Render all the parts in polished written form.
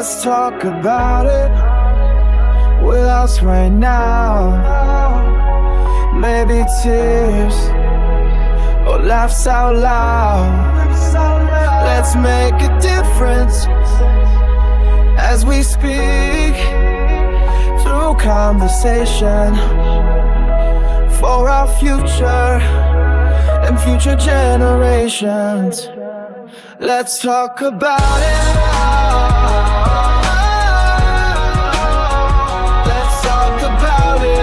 Let's talk about it with us right now. Maybe tears or laughs out loud. Let's make a difference as we speak through conversation for our future and future generations. Let's talk about it. Let's talk about it.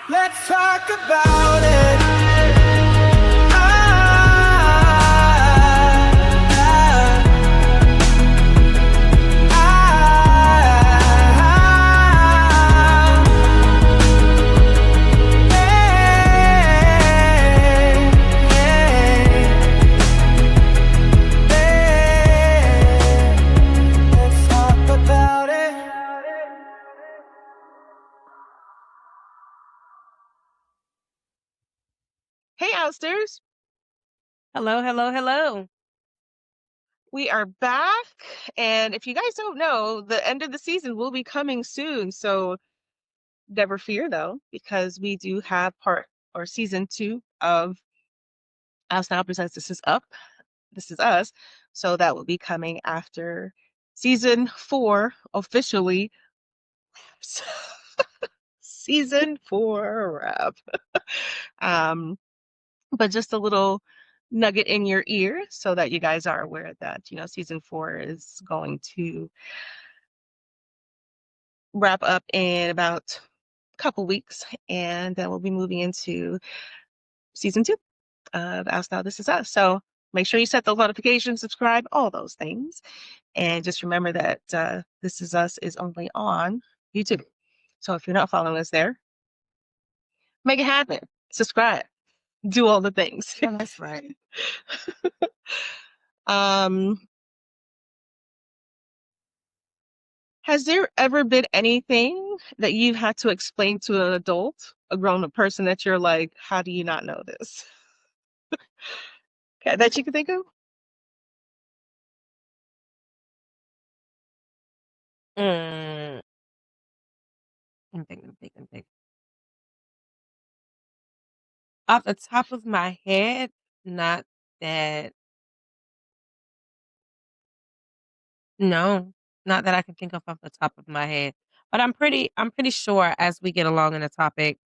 Let's talk about it. Let's talk about it. Hey, Ousters. Hello, hello, hello. We are back. And if you guys don't know, the end of the season will be coming soon. So never fear, though, because we do have season 2 of Oust Now Presents This Is Up. This is Us. So that will be coming after season 4 officially. Season 4 wrap. But just a little nugget in your ear so that you guys are aware that, season 4 is going to wrap up in about a couple weeks, and then we'll be moving into season 2 of Oust Now This Is Us. So make sure you set those notifications, subscribe, all those things. And just remember that This Is Us is only on YouTube. So if you're not following us there, make it happen. Subscribe. Do all the things. Yeah, that's right. Has there ever been anything that you've had to explain to an adult, a grown-up person, that you're like, how do you not know this? Okay, that you can think of? I'm thinking. Off the top of my head, not that. No, not that I can think of off the top of my head. But I'm pretty sure as we get along in the topic,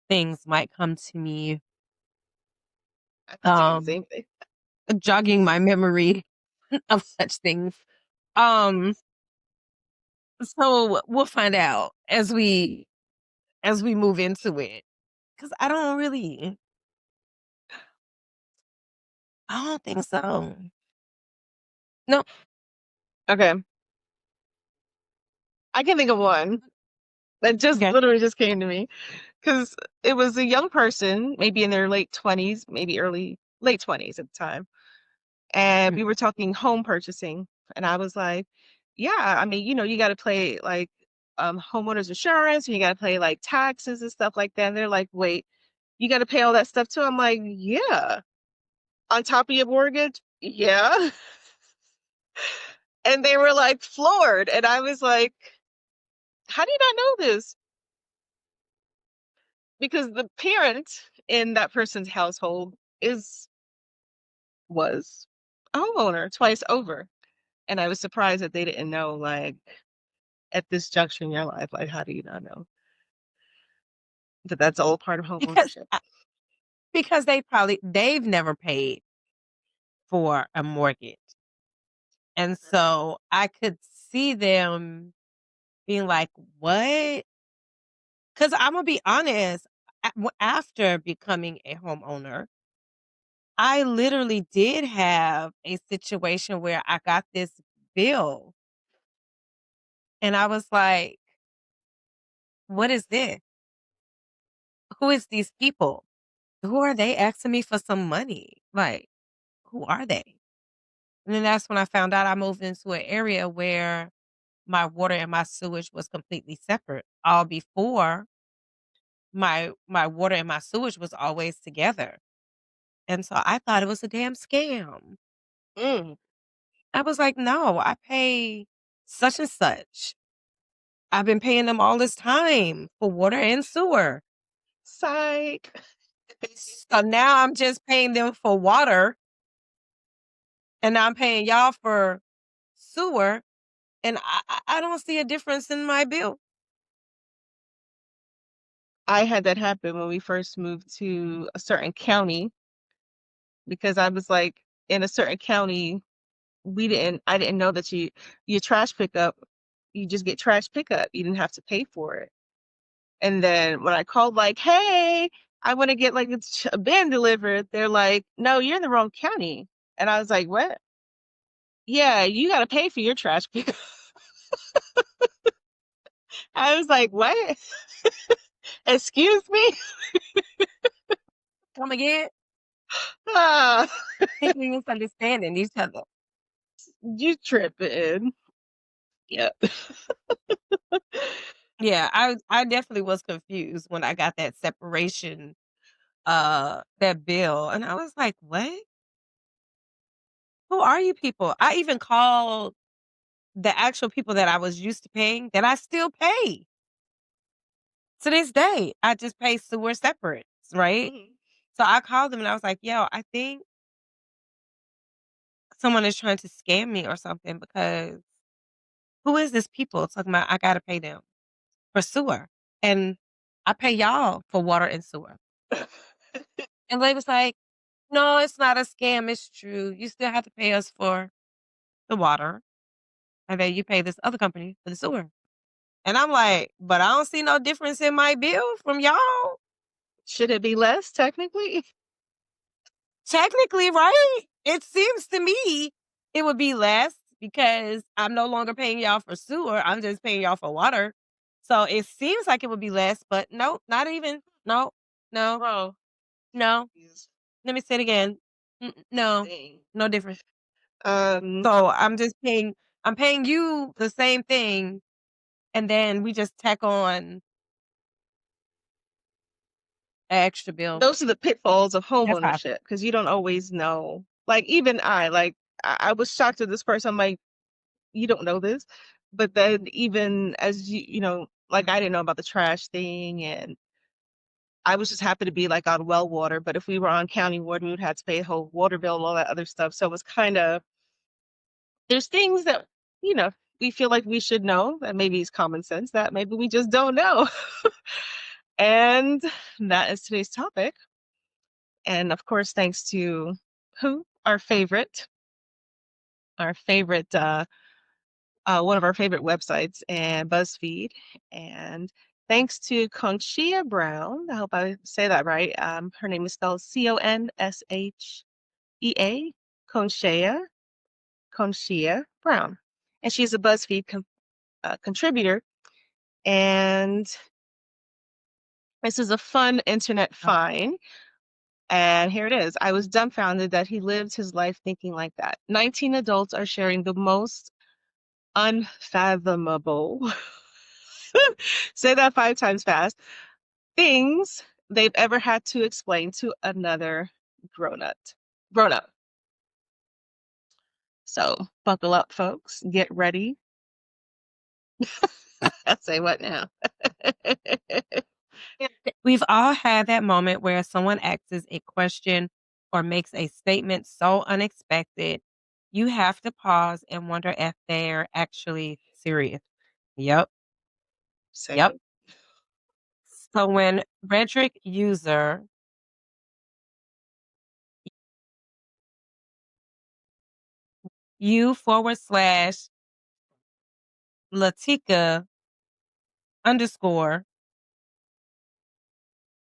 things might come to me, I thought the same thing. jogging my memory of such things. So we'll find out as we move into it. 'Cause I don't think so. No. Okay. I can think of one that just Okay. literally just came to me, because it was a young person, maybe in their late 20s, maybe late 20s at the time. And we were talking home purchasing, and I was like, yeah, I mean, you got to pay like homeowners insurance, and you got to pay like taxes and stuff like that. And they're like, wait, you got to pay all that stuff too? I'm like, yeah. On top of your mortgage? Yeah. And they were like floored. And I was like, how do you not know this? Because the parent in that person's household was a homeowner twice over. And I was surprised that they didn't know, like, at this juncture in your life, like, how do you not know that that's all part of home ownership? Because they've never paid for a mortgage. And so I could see them being like, "What?" Because I'm gonna be honest, after becoming a homeowner, I literally did have a situation where I got this bill, and I was like, "What is this? Who is these people? Who are they asking me for some money? Like, who are they?" And then that's when I found out I moved into an area where my water and my sewage was completely separate. All before, my water and my sewage was always together. And so I thought it was a damn scam. Mm. I was like, "No, I pay such and such. I've been paying them all this time for water and sewer. Psych. So now I'm just paying them for water and now I'm paying y'all for sewer, and I don't see a difference in my bill." I had that happen when we first moved to a certain county because I was like in a certain county, I didn't know that your trash pickup, you just get trash pickup. You didn't have to pay for it. And then when I called like, "Hey, I want to get like a bin delivered," they're like, "No, you're in the wrong county." And I was like, "What?" "Yeah, you got to pay for your trash pickup." I was like, "What?" "Excuse me?" Come again? Ah, Think we misunderstanding each other. you tripping. Yep. Yeah, I definitely was confused when I got that separation, that bill, and I was like, "What? Who are you people?" I even called the actual people that I was used to paying that I still pay. To this day, I just pay sewer separate, right? Mhm. So I called them and I was like, "Yo, I think someone is trying to scam me or something because who is this people talking about I gotta pay them for sewer? And I pay y'all for water and sewer." And they was like, "No, it's not a scam. It's true. You still have to pay us for the water, and then you pay this other company for the sewer." And I'm like, "But I don't see no difference in my bill from y'all." Should it be less technically? Technically, right? It seems to me it would be less because I'm no longer paying y'all for sewer. I'm just paying y'all for water. So it seems like it would be less, but no, not even. No, no, Oh, no. geez. Let me say it again. No, Dang. no difference. Um, So I'm paying you the same thing, and then we just tack on an extra bill. those are the pitfalls of That's how I homeownership feel. because you don't always know. Like even I was shocked at this person. I'm like, you don't know this, but then even as like I didn't know about the trash thing, and I was just happy to be like on well water. But if we were on county water, we would have to pay a whole water bill and all that other stuff. So it was kind of there's things that you know we feel like we should know that maybe it's common sense that maybe we just don't know. And that is today's topic. And of course, thanks to who? Our favorite, one of our favorite websites, and BuzzFeed. And thanks to Conchia Brown. I hope I say that right. Her name is spelled Conshea, Conchia Brown. And she's a BuzzFeed contributor. And this is a fun internet Oh, find. And here it is. I was dumbfounded that he lived his life thinking like that. 19 adults are sharing the most unfathomable, say that 5 times fast, things they've ever had to explain to another grown up. Grown up. So buckle up, folks. Get ready. I say what now? we've all had that moment where someone asks a question or makes a statement so unexpected, you have to pause and wonder if they're actually serious. Yep. Yep. Same. So when rhetoric user U/Latika _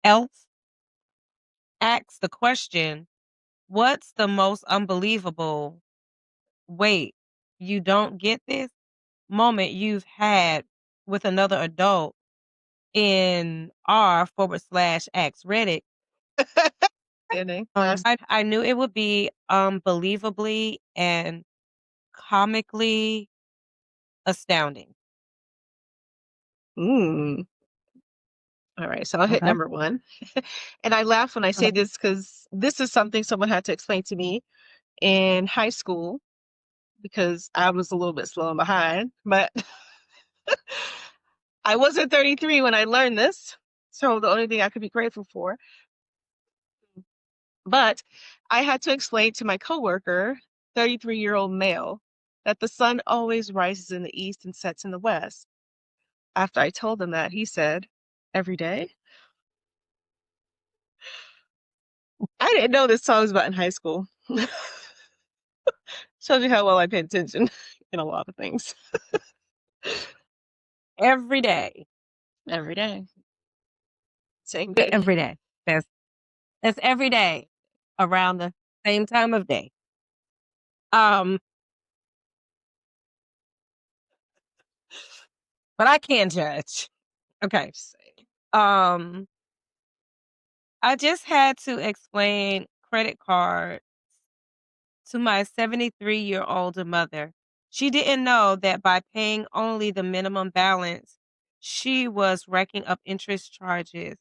else asks the question, what's the most unbelievable, wait, you don't get this moment you've had with another adult in r/x Reddit? I knew it would be unbelievably and comically astounding. All right, so I'll hit Okay. number one. And I laugh when I say this because this is something someone had to explain to me in high school because I was a little bit slow and behind, but I wasn't 33 when I learned this. So the only thing I could be grateful for. But I had to explain to my coworker, 33-year-old male, that the sun always rises in the east and sets in the west. After I told him that, he said, every day? I didn't know this song was about in high school. Shows you how well I pay attention in a lot of things. Every day. Every day. Same day. Every day. That's every day around the same time of day. But I can judge. Okay. I just had to explain credit card to my 73-year-old mother. She didn't know that by paying only the minimum balance, she was racking up interest charges.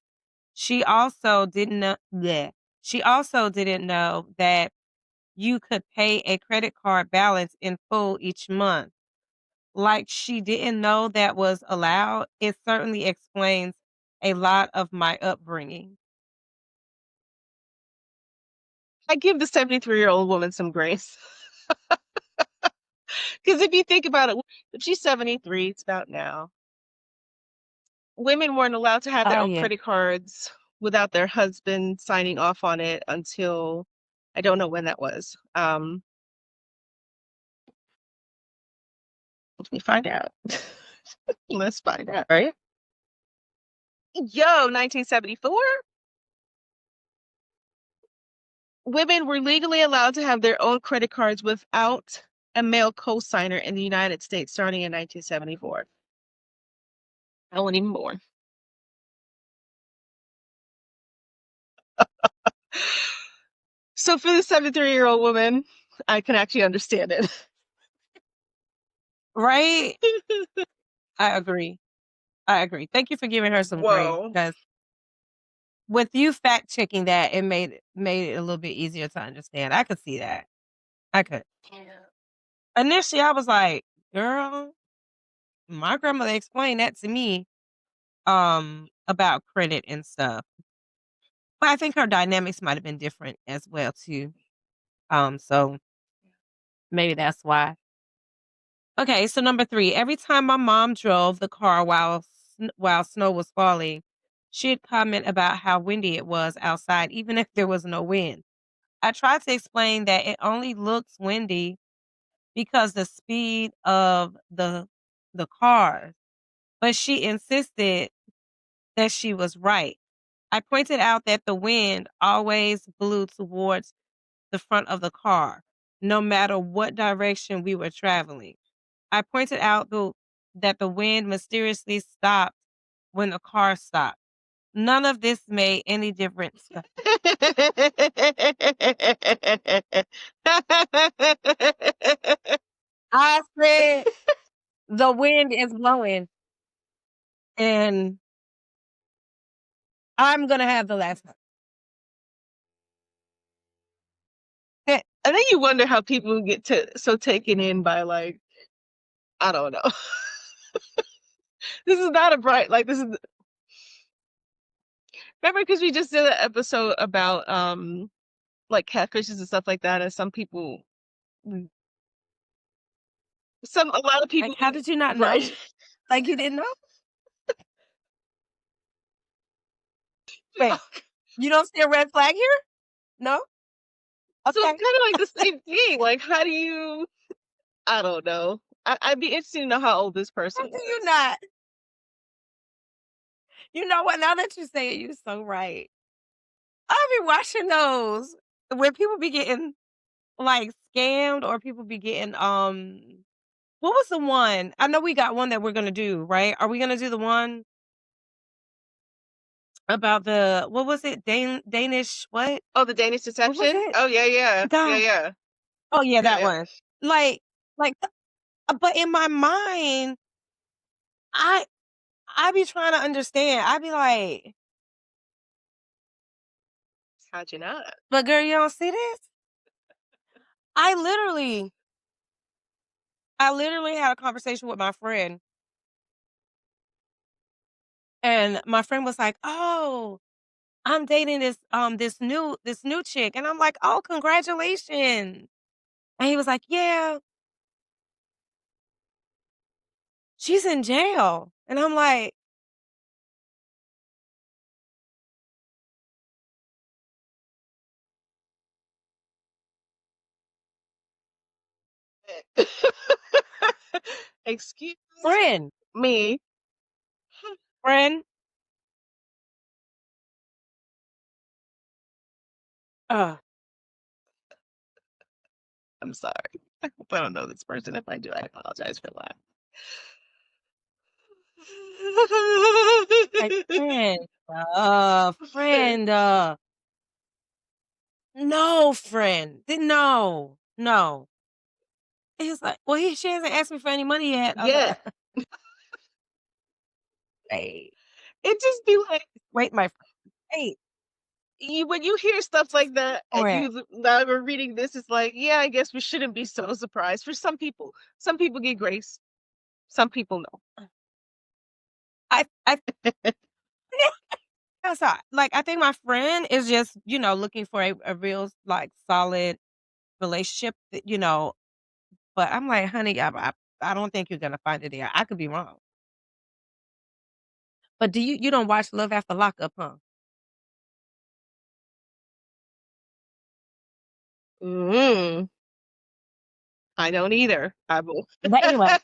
She also didn't know that you could pay a credit card balance in full each month. Like she didn't know that was allowed. It certainly explains a lot of my upbringing. I give the 73-year-old woman some grace. Because if you think about it, if she's 73, it's about now. Women weren't allowed to have their own credit cards without their husband signing off on it until I don't know when that was. Let me find out. Let's find out, right? Yo, 1974? Women were legally allowed to have their own credit cards without a male co-signer in the United States starting in 1974. I wasn't even born. So for the 73-year-old woman, I can actually understand it. Right? I agree. Thank you for giving her some grace, because with you fact checking that, it made it a little bit easier to understand. I could see that. I could. Initially, I was like, girl, my grandmother explained that to me about credit and stuff. But I think her dynamics might have been different as well too. So maybe that's why. Okay, so number 3, every time my mom drove the car while snow was falling, she'd comment about how windy it was outside, even if there was no wind. I tried to explain that it only looks windy because the speed of the cars, but she insisted that she was right. I pointed out that the wind always blew towards the front of the car, no matter what direction we were traveling. I pointed out that the wind mysteriously stopped when the car stopped. None of this made any difference. I said the wind is blowing, and I'm gonna have the last word. And then you wonder how people get so taken in by, like, I don't know. This is not a bright, like, this is. Remember, because we just did an episode about like catfishes and stuff like that, and some people, a lot of people. Like, how did you not know? Right. Like, you didn't know? Wait, you don't see a red flag here? No? So Okay. it's kind of like the same thing. Like, how do you? I don't know. I'd be interested to know how old this person How do you was. not? You know what? Now that you say it, you're so right. I be watching those when people be getting, like, scammed or people be getting, what was the one? I know we got one that we're gonna do, right? Are we gonna do the one about the what was it? Danish what? Oh, the Danish What was deception? it? Oh, yeah, yeah. Yeah, God. yeah. Oh, yeah, Yeah, that yeah. one. Like, but in my mind, I I be trying to understand. I be like, How'd you not? "But girl, you don't see this?" I literally I literally had a conversation with my friend, and my friend was like, "Oh, I'm dating this new chick." And I'm like, "Oh, congratulations." And he was like, "Yeah, she's in jail." And I'm like, Excuse "Friend, me. friend, uh, I'm sorry. I hope I don't know this person. If I do, I apologize for that. like, friend, no, friend, no, no." And he's like, "Well, she hasn't asked me for any money yet." I was Yeah. like, "Wait, It just be like wait, my friend, wait, when you hear stuff like that and friend." now we're reading this, it's like, yeah, I guess we shouldn't be so surprised. For some people get grace, some people I That's all like, I think my friend is just, looking for a real, like, solid relationship but I'm like, "Honey, I don't think you're gonna find it there." I could be wrong. But you don't watch Love After Lockup, huh? know. I don't either. I will. But anyway,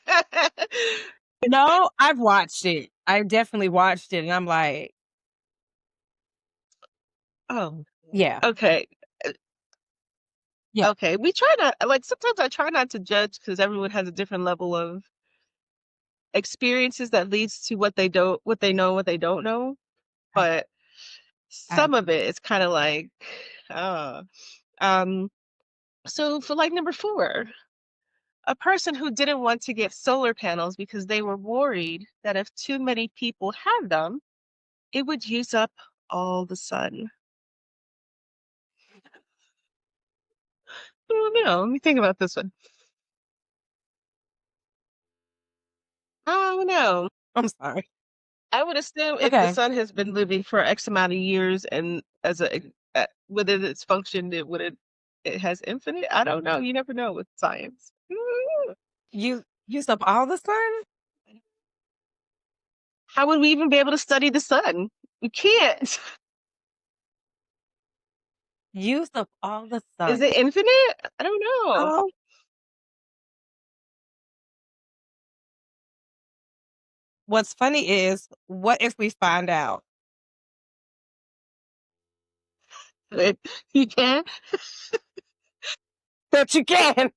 no, I've watched it. I definitely watched it, and I'm like, Oh, "Yeah, okay. yeah, Okay. We try not like sometimes I try not to judge because everyone has a different level of experiences that leads to what they know, what they don't know. I But I some of it is kind of like, uh, um, so for like number 4, a person who didn't want to get solar panels because they were worried that if too many people had them, it would use up all the sun. I don't know. Let me think about this one. I don't know. I'm sorry." I would assume if the Okay. sun has been living for X amount of years and as within its function, it has infinite. I don't know. You never know with science. You used up all the sun? How would we even be able to study the sun? We can't. Used up all the Is sun. it infinite? I don't know. Oh, what's funny is, what if we find out You can. that you can?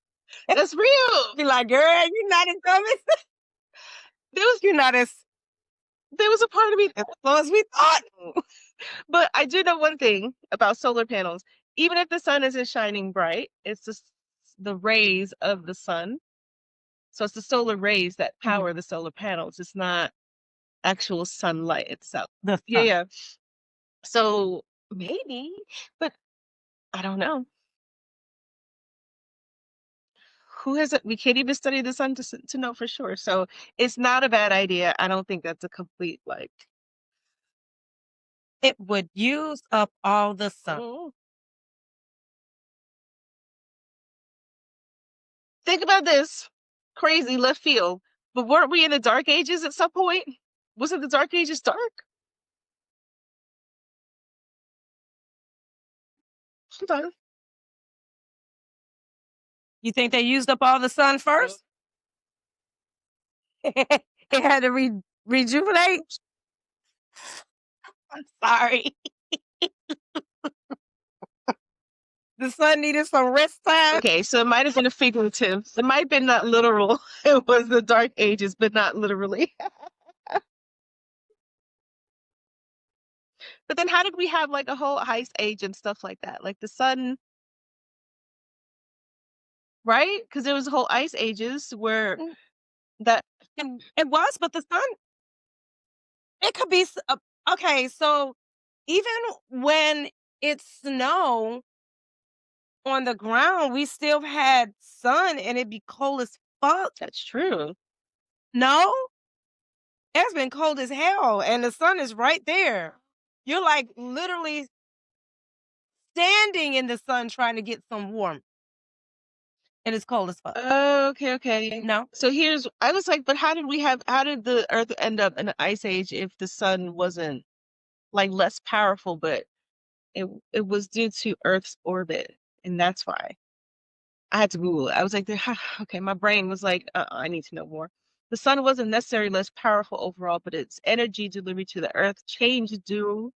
That's real. Be like, "Girl, you're not as dumb as There was you're not there was a part of me, as slow as we thought." but I do know one thing about solar panels. Even if the sun isn't shining bright, it's just the rays of the sun. So it's the solar rays that Mhm. power the solar panels. It's not actual sunlight itself. The Yeah, sun. yeah. So maybe, but I don't know. Who has it? We can't even study the sun to know for sure. So it's not a bad idea. I don't think that's a complete like. It would use up all the sun. Mm. Think about this. Crazy left field. But weren't we in the dark ages at some point? Wasn't the dark ages dark? Hold on. You think they used up all the sun first? It had to rejuvenate? I'm sorry. The sun needed some rest time? Okay, so it might have been a figurative. It might have been not literal. It was the Dark Ages, but not literally. But then how did we have like a whole ice age and stuff like that? Like the sun, right? Because there was a whole ice ages where Mm, that it was, but the sun it could be okay, so even when it snow on the ground, we still had sun and it'd be cold as fuck. that's true. No? It's been cold as hell and the sun is right there. You're like literally standing in the sun trying to get some warmth. And it's cold as fuck. Oh, okay. No? So I was like, but how did the Earth end up in an ice age if the sun wasn't like less powerful, but it was due to Earth's orbit, and that's why. I had to Google it. I was like, okay, my brain was like, I need to know more. The sun wasn't necessarily less powerful overall, but its energy delivery to the Earth changed due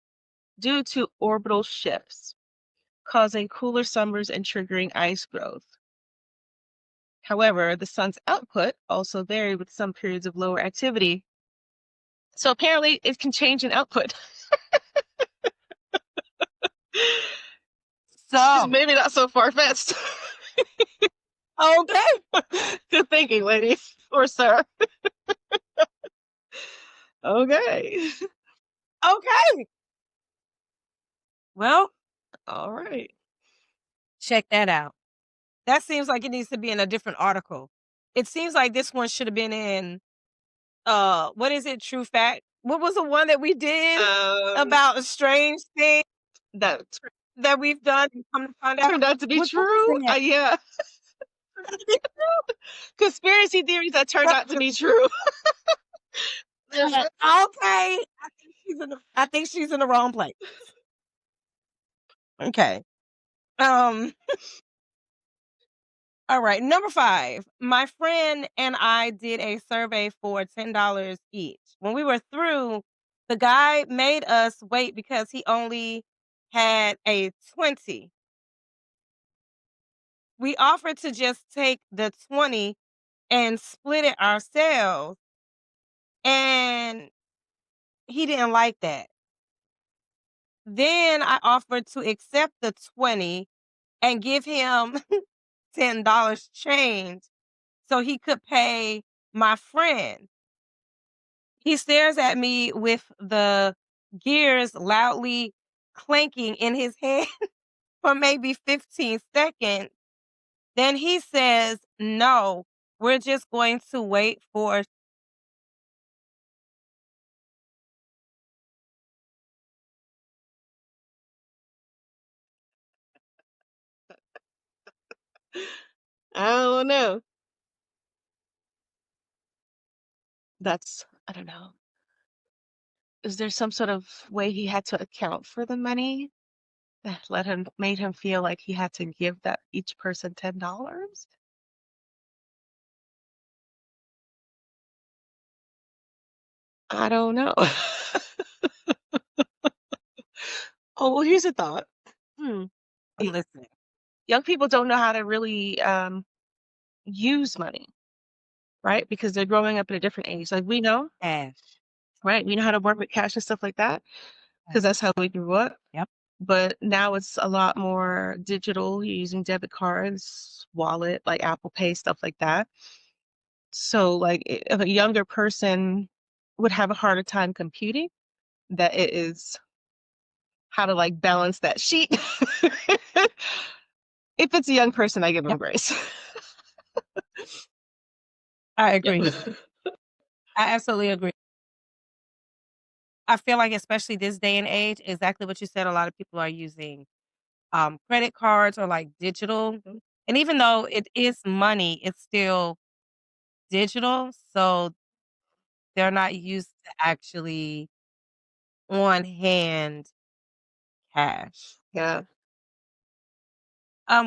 to orbital shifts, causing cooler summers and triggering ice growth. However, the sun's output also varied with some periods of lower activity. So apparently it can change in output. So Maybe not so far-fetched. okay. Good thinking, ladies or sir. Okay. Okay. Well, All right. check that out. That seems like it needs to be in a different article. It seems like this one should have been in what is it? True fact. What was the one that we did about a strange thing That that we've done and come to find out? turned out to be What true. was that? Yeah. Conspiracy theories that turned out to be true. Okay. I think she's in the wrong place. Okay. All right. Number 5. My friend and I did a survey for $10 each. When we were through, the guy made us wait because he only had a 20. We offered to just take the 20 and split it ourselves, and he didn't like that. Then I offered to accept the 20 and give him $10 change so he could pay my friend. He stares at me with the gears loudly clanking in his head for maybe 15 seconds. Then he says, "No, we're just going to wait for." I don't know. I don't know. Is there some sort of way he had to account for the money that made him feel like he had to give that each person $10? I don't know. Oh, well, here's a thought. Hmm. I'm listening. Young people don't know how to really use money, right? Because they're growing up at a different age. Like we know, Cash. right? We know how to work with cash and stuff like that because that's how we grew up. Yep. But now it's a lot more digital. You're using debit cards, wallet, like Apple Pay, stuff like that. So, like, if a younger person would have a harder time computing, that it is how to like balance that sheet. If it's a young person, I give them Yep. grace. I agree. Yep. I absolutely agree. I feel like especially this day and age, exactly what you said, a lot of people are using credit cards or like digital. Mhm. And even though it is money, it's still digital. So they're not used to actually on hand cash. Yeah.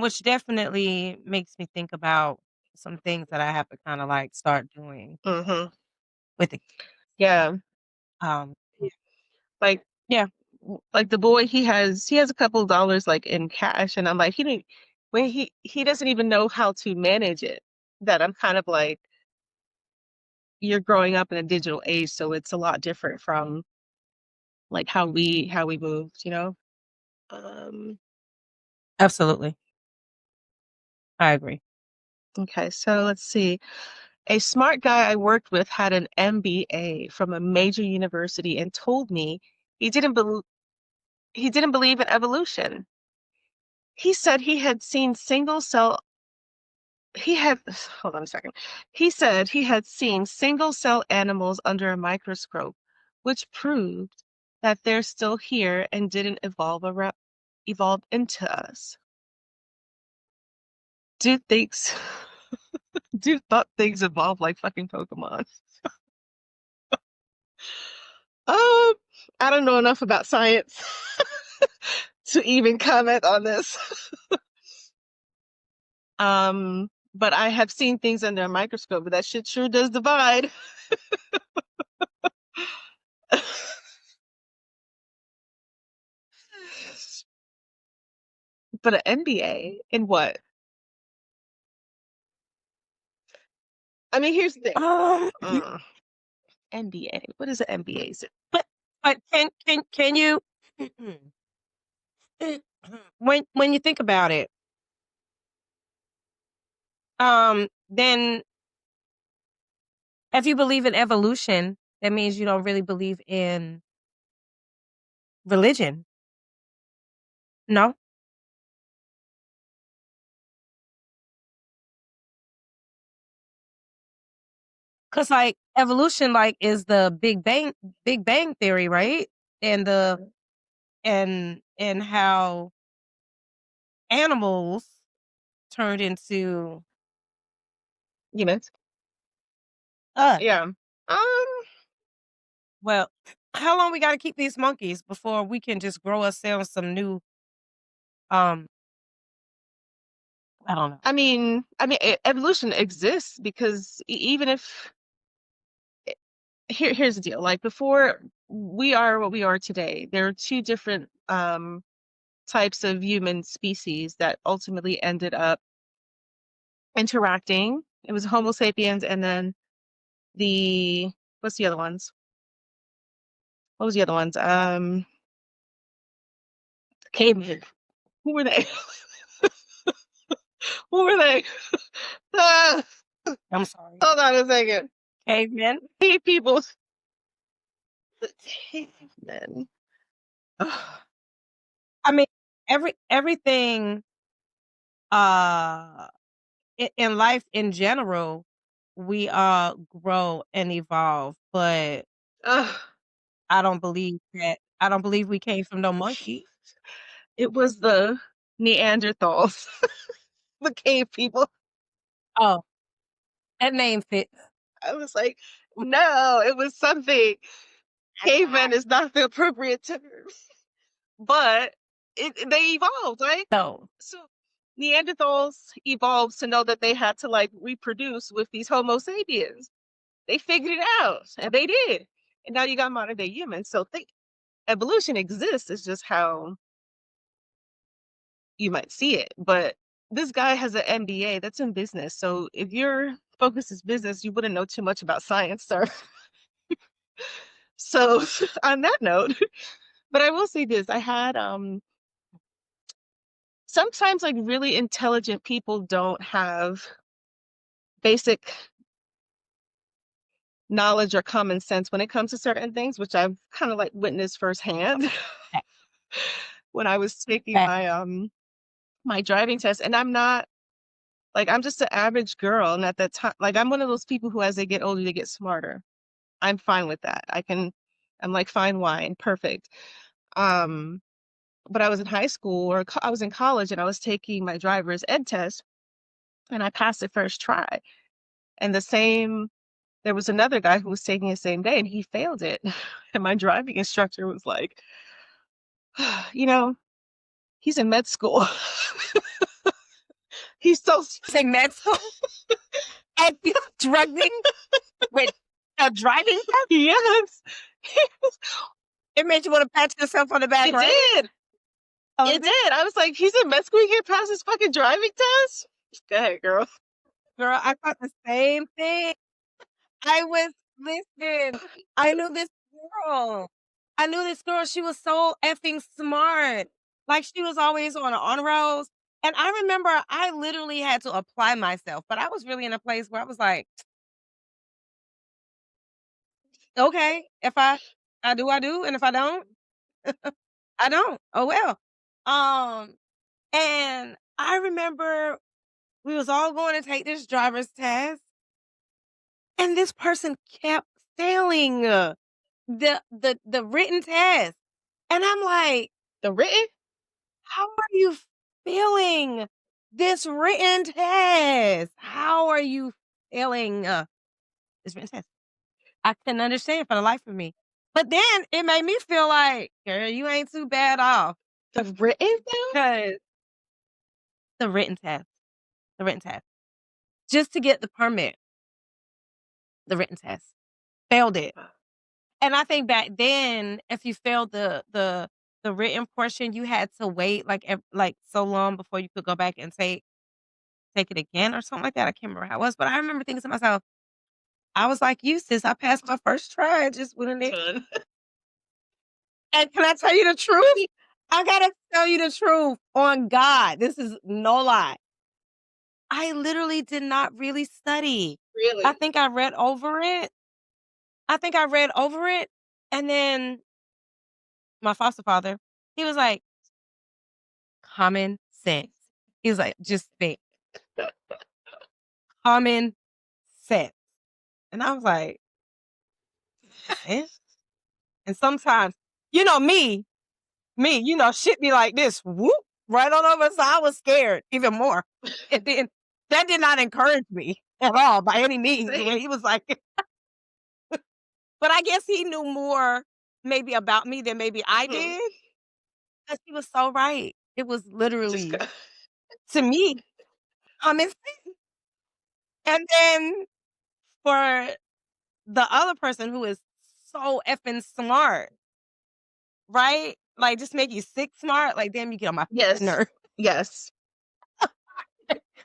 Which definitely makes me think about some things that I have to kinda, like, start doing Mhm. with the Yeah. yeah. Like Yeah, like the boy, he has a couple of dollars, like, in cash, and I'm like, he didn't when he doesn't even know how to manage it. That I'm kind of like, "You're growing up in a digital age, so it's a lot different from, like, how we moved," you know? Um, absolutely. I agree. okay, so let's see. A smart guy I worked with had an MBA from a major university and told me he didn't bel he didn't believe in evolution. He said he had hold on a second. He said he had seen single cell animals under a microscope, which proved that they're still here and didn't evolve into us. Dude thinks dude thought things evolve like fucking Pokemon. Um, I don't know enough about science to even comment on this. But I have seen things under a microscope, but that shit sure does divide. But an MBA in what? I mean, here's the thing. Um, Uh, MBA. What is an MBA? but can you when you think about it, then if you believe in evolution, that means you don't really believe in religion, no? 'Cause, like, evolution, like, is the Big Bang theory, right? And and how animals turned into Humans. us. Yeah. Well, how long we gotta keep these monkeys before we can just grow ourselves some new, um, I don't know. Evolution exists because even if here's the deal. Like before we are what we are today, there are two different types of human species that ultimately ended up interacting. It was Homo sapiens and then the what's the other ones? What was the other ones? Cavemen. Who were they? Who were they? Ah, I'm sorry. hold on a second. Cavemen? Cave people. The cavemen. Ugh. I mean, everything, uh, in life in general, we, grow and evolve, but Ugh. I don't believe we came from no monkey. It was the Neanderthals, the cave people. Oh, that name fits. I was like, no, it was something. Caveman is not the appropriate term, but they evolved, right? No. So Neanderthals evolved to know that they had to like reproduce with these Homo sapiens. They figured it out, and they did. And now you got modern day humans. So think evolution exists. It's just how you might see it. But this guy has an MBA that's in business. So if your focus is business, you wouldn't know too much about science, sir. So on that note, but I will say this: I had sometimes like really intelligent people don't have basic knowledge or common sense when it comes to certain things, which I've kind of like witnessed firsthand Fact, when I was taking fact. my driving test. And I'm not like I'm just an average girl, and at that time, like I'm one of those people who, as they get older, they get smarter. I'm fine with that. I'm like fine wine, perfect. Um, but I was in high school or I was in college, and I was taking my driver's ed test, and I passed it first try. And there was another guy who was taking the same day, and he failed it. And my driving instructor was like, you know, he's in med school. He's so say Mexico and you're struggling with a driving test. yes. It made you want to pat yourself on the back, It right? did. Oh, It did. I was like, he's in med school. He can't pass his fucking driving test. Go ahead, girl. girl, I thought the same thing. Listen, I knew this girl. I knew this girl. She was so effing smart. Like, she was always on honor rolls. And I remember I literally had to apply myself, but I was really in a place where I was like, okay, if I do, I do. And if I don't, I don't. Oh well. Um, and I remember we was all going to take this driver's test, and this person kept failing the written test. And I'm like, The written? how are you failing this written test? How are you failing this written test? I couldn't understand for the life of me. But then it made me feel like, girl, you ain't too bad off. The written though? Because the written test, the written test, just to get the permit, the written test, failed it. And I think back then, if you failed the written portion, you had to wait like so long before you could go back and take it again or something like that. I can't remember how it was, but I remember thinking to myself, I was like, you sis, I passed my first try. I just went in there. Done. And can I tell you the truth? I gotta tell you the truth on God. This is no lie. I literally did not really study. Really? I think I read over it. And then my foster father, he was like, common sense. He was like, just think, common sense. And I was like, eh? And sometimes, you know, shit be like this, whoop, right on over. So I was scared even more. And then that did not encourage me at all by any means. When he was like, but I guess he knew more maybe about me than maybe I did. Because he was so right. It was literally, to me, common sense. And then for the other person who is so effing smart, right? Like, just make you sick smart. Like, damn, you get on my Yes. nerve. Yes.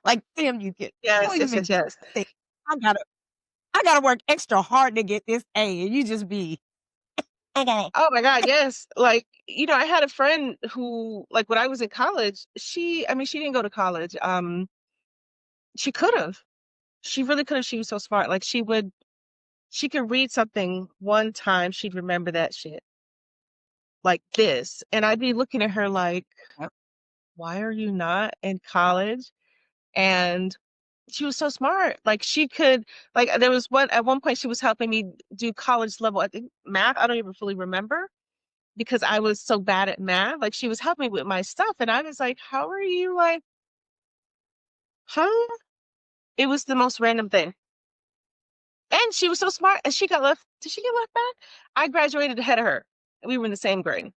Like, damn, you get. Yes. Yes. Yes. Sick. I gotta work extra hard to get this A, and you just be. I got it. Oh my God, yes. Like, I had a friend who, like, when I was in college, I mean, she didn't go to college. She could have. She really could have. She was so smart. Like, she could read something one time, she'd remember that shit. Like this. And I'd be looking at her like, Yep. why are you not in college? And she was so smart. Like, she could, like, there was at one point she was helping me do college level, I think math. I don't even fully remember because I was so bad at math. Like, she was helping me with my stuff. And I was like, how are you like, huh? It was the most random thing. And she was so smart. And she got left. Did she get left back? I graduated ahead of her. We were in the same grade.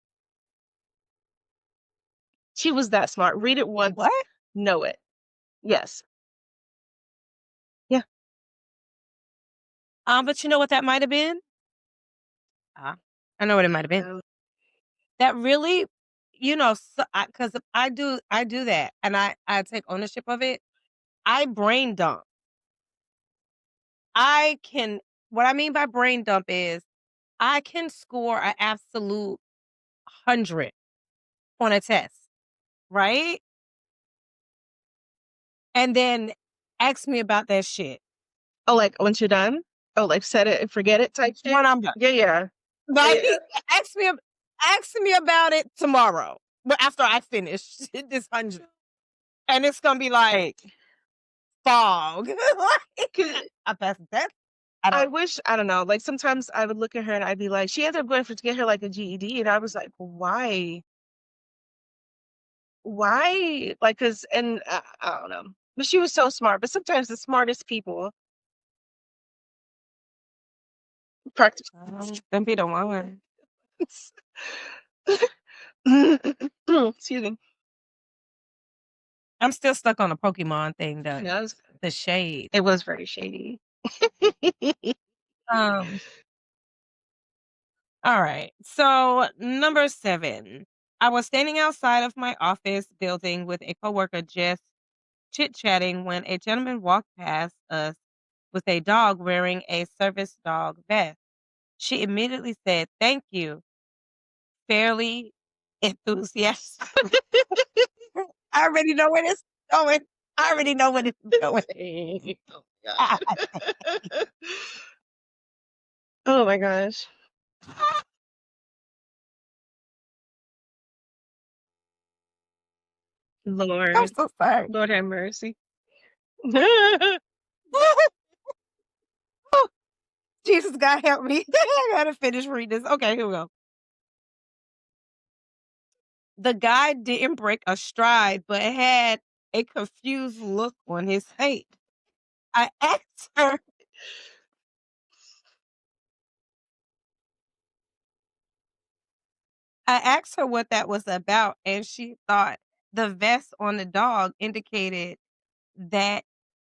She was that smart. Read it once, What? know it. Yes. Yeah. But you know what that might have been? I know what it might have been. Um, That really, because I do that, and I take ownership of it. I brain dump. What I mean by brain dump is I can score an absolute 100 on a test, right? And then ask me about that shit oh, like once you're done? Oh, like set it and forget it type shit? when I'm done. Yeah, yeah. Like, Yeah. ask me about it tomorrow, but after I finish this 100, and it's gonna be like fog. I passed the test. I wish, I don't know, like sometimes I would look at her and I'd be like, she ended up going to get her like a GED. And I was like, why? Why? Like, cause, and I don't know. But she was so smart. But sometimes the smartest people practice. Them be the one. Excuse me. I'm still stuck on the Pokemon thing, I know, the shade. it was very shady. Um, all right. So, number 7. I was standing outside of my office building with a coworker just chit-chatting when a gentleman walked past us with a dog wearing a service dog vest. She immediately said, "Thank you," fairly enthusiastic. I already know where this is going. I already know where this is going. Oh my god. Oh my gosh. I'm Lord. so sorry. Lord have mercy. Oh, Jesus, God help me. I gotta finish reading this. Okay, here we go. The guy didn't break a stride, but had a confused look on his face. I asked her I asked her what that was about, and she thought the vest on the dog indicated that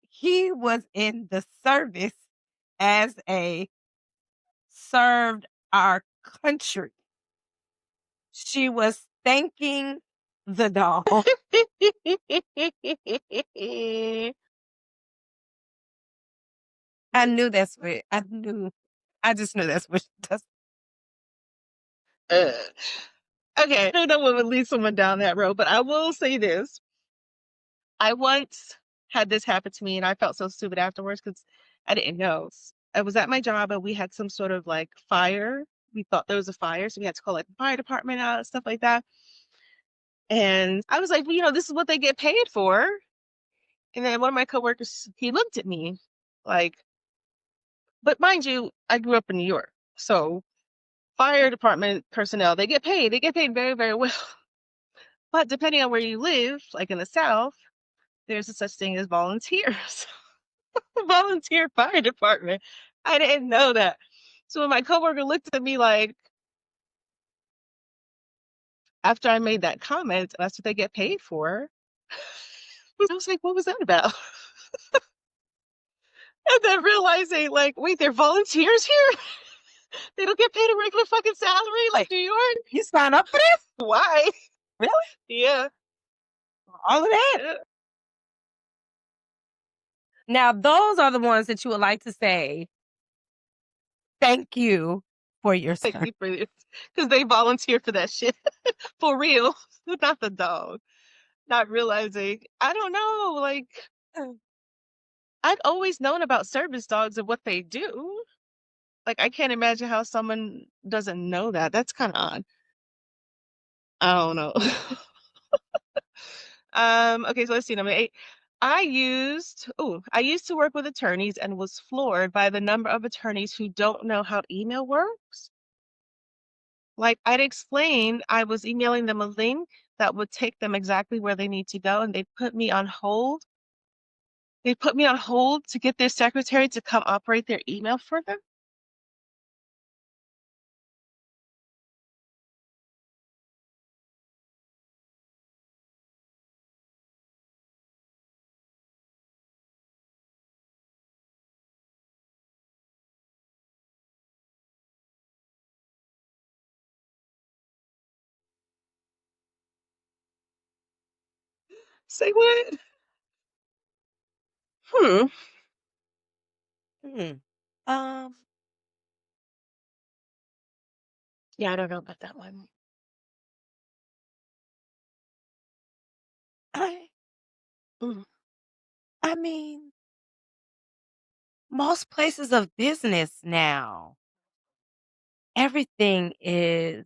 he was in the service as a served our country. She was thanking the dog. I knew that's what I knew. I just knew that's what she does. Uh, okay, I don't know what would lead someone down that road, but I will say this. I once had this happen to me and I felt so stupid afterwards because I didn't know. I was at my job and we had some sort of like fire. We thought there was a fire, so we had to call like the fire department out, stuff like that. And I was like, well, this is what they get paid for. And then one of my coworkers, he looked at me like, but mind you, I grew up in New York. So fire department personnel, they get paid. They get paid very, very well. But depending on where you live, like in the South, there's a such thing as volunteers. Volunteer fire department. I didn't know that. So when my coworker looked at me like, after I made that comment, that's what they get paid for. I was like, what was that about? And then realizing, like, wait, they're volunteers here? They don't get paid a regular fucking salary like New York? You sign up for this? Why? Really? Yeah. All of that? Yeah. Now, those are the ones that you would like to say, "Thank you for your Thank service." you for this. Because they volunteer for that shit. For real. Not the dog. Not realizing. I don't know. Like, I'd always known about service dogs and what they do. Like, I can't imagine how someone doesn't know that. That's kind of odd. I don't know. Okay, so let's see, number 8. I used to work with attorneys and was floored by the number of attorneys who don't know how email works. Like, I'd explain I was emailing them a link that would take them exactly where they need to go, and they put me on hold. They put me on hold to get their secretary to come operate their email for them. Say what? Hmm. Hmm. Um, Yeah, I don't know about that one. I Mm. I mean, most places of business now, everything is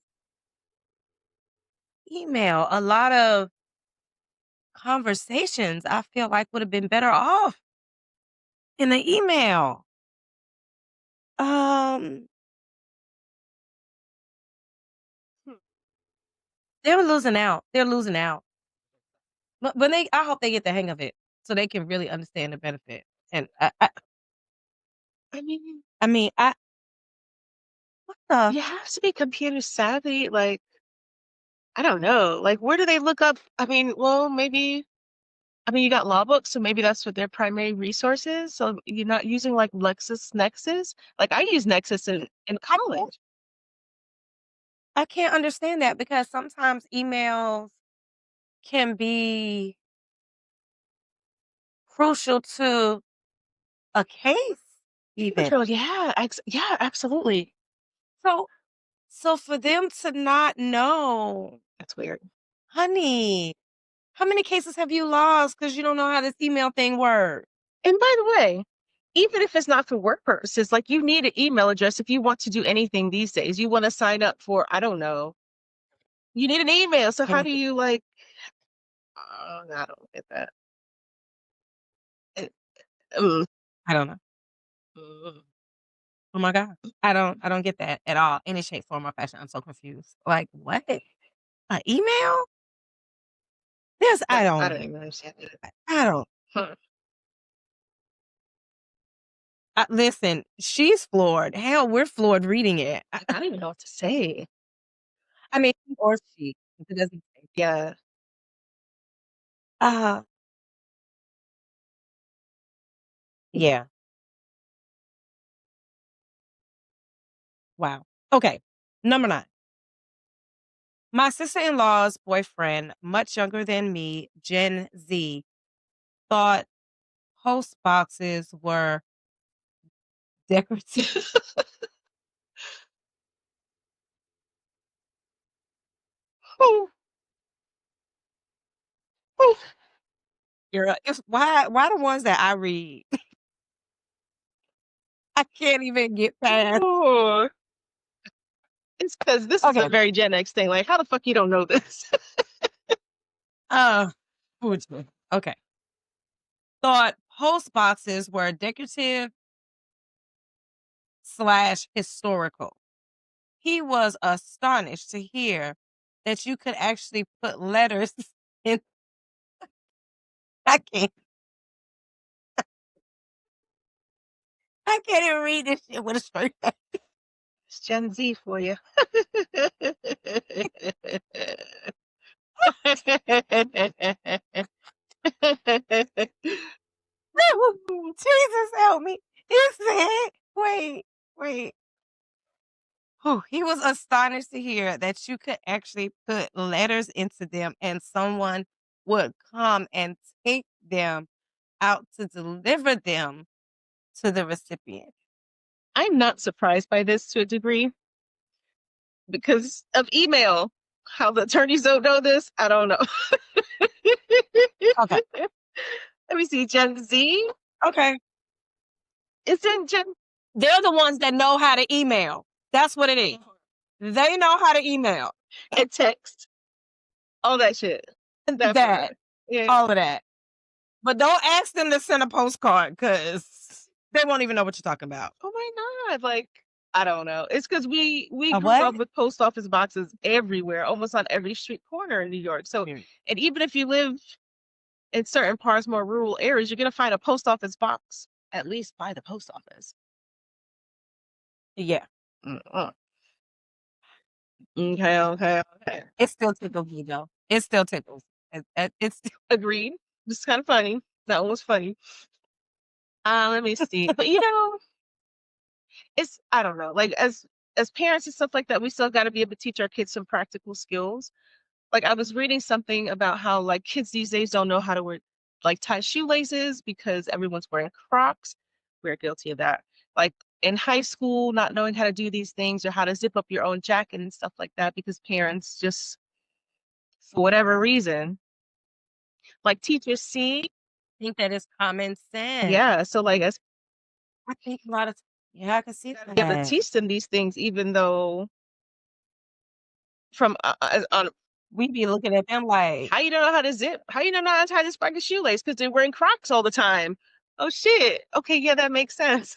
email. A lot of conversations I feel like would have been better off in an email. Um, Hmm. they're losing out. They're losing out. But when I hope they get the hang of it so they can really understand the benefit. And I mean, I mean, what the you have to be computer savvy. Like, I don't know. Like, where do they look up? I mean, well, maybe. I mean, you got law books, so maybe that's what their primary resource is. So you're not using like LexisNexis. Like I use Nexus in college. I can't understand that because sometimes emails can be crucial to a case even. Control, yeah, yeah, absolutely. So so for them to not know, That's weird. honey, how many cases have you lost because you don't know how this email thing works? And by the way, even if it's not for work purposes, like you need an email address if you want to do anything these days. You want to sign up for, I don't know, you need an email. So how do you like, oh, I don't get that. It- ugh. I don't know. Ugh. Oh my god. I don't get that at all. Any shape, form, or fashion. I'm so confused. Like, what? An email? Yes, I I don't don't even understand it. I don't Huh. listen, she's floored. Hell, we're floored reading it. I don't even know what to say. I mean, he or she. It doesn't say. Yeah. Uh, yeah. Wow. Okay. Number 9. My sister-in-law's boyfriend, much younger than me, Gen Z, thought post boxes were decorative. Oh, oh, Girl, it's why the ones that I read, I can't even get past. oh. It's because this is a Okay. very Gen X thing. Like, how the fuck you don't know this? Uh, okay. Thought post boxes were decorative slash historical. He was astonished to hear that you could actually put letters in. I can't. I can't even read this shit with a straight face. It's Gen Z for you. Jesus help me. He said, wait. Oh, he was astonished to hear that you could actually put letters into them and someone would come and take them out to deliver them to the recipient. I'm not surprised by this to a degree because of email. How the attorneys don't know this, I don't know. Okay. Let me see. Gen Z? Okay. It's in Gen. They're the ones that know how to email. That's what it is. They know how to email. And text. All that shit. That That, part. Yeah. all of that. But don't ask them to send a postcard because they won't even know what you're talking about. Oh my God. Like, I don't know. It's because we A grew what? up with post office boxes everywhere, almost on every street corner in New York. So, Period. and even if you live in certain parts, more rural areas, you're gonna find a post office box at least by the post office. Yeah. Mm-mm. Okay. It still tickles me though. It still tickles. It's Agreed. It's kind of funny. That one was funny. Let me see. But it's I don't know. Like as parents and stuff like that, we still got to be able to teach our kids some practical skills. Like I was reading something about how like kids these days don't know how to wear like tie shoelaces because everyone's wearing Crocs. We're guilty of that. Like in high school, not knowing how to do these things or how to zip up your own jacket and stuff like that because parents just for whatever reason, like teachers see, think that is common sense. yeah. So like as I think a lot of yeah, I can see you have to that. teach them these things, even though from on We be looking at them like, how you don't know how to zip, how you don't know how to tie this fucking shoelace because they're wearing Crocs all the time. Oh shit. Okay, yeah, that makes sense.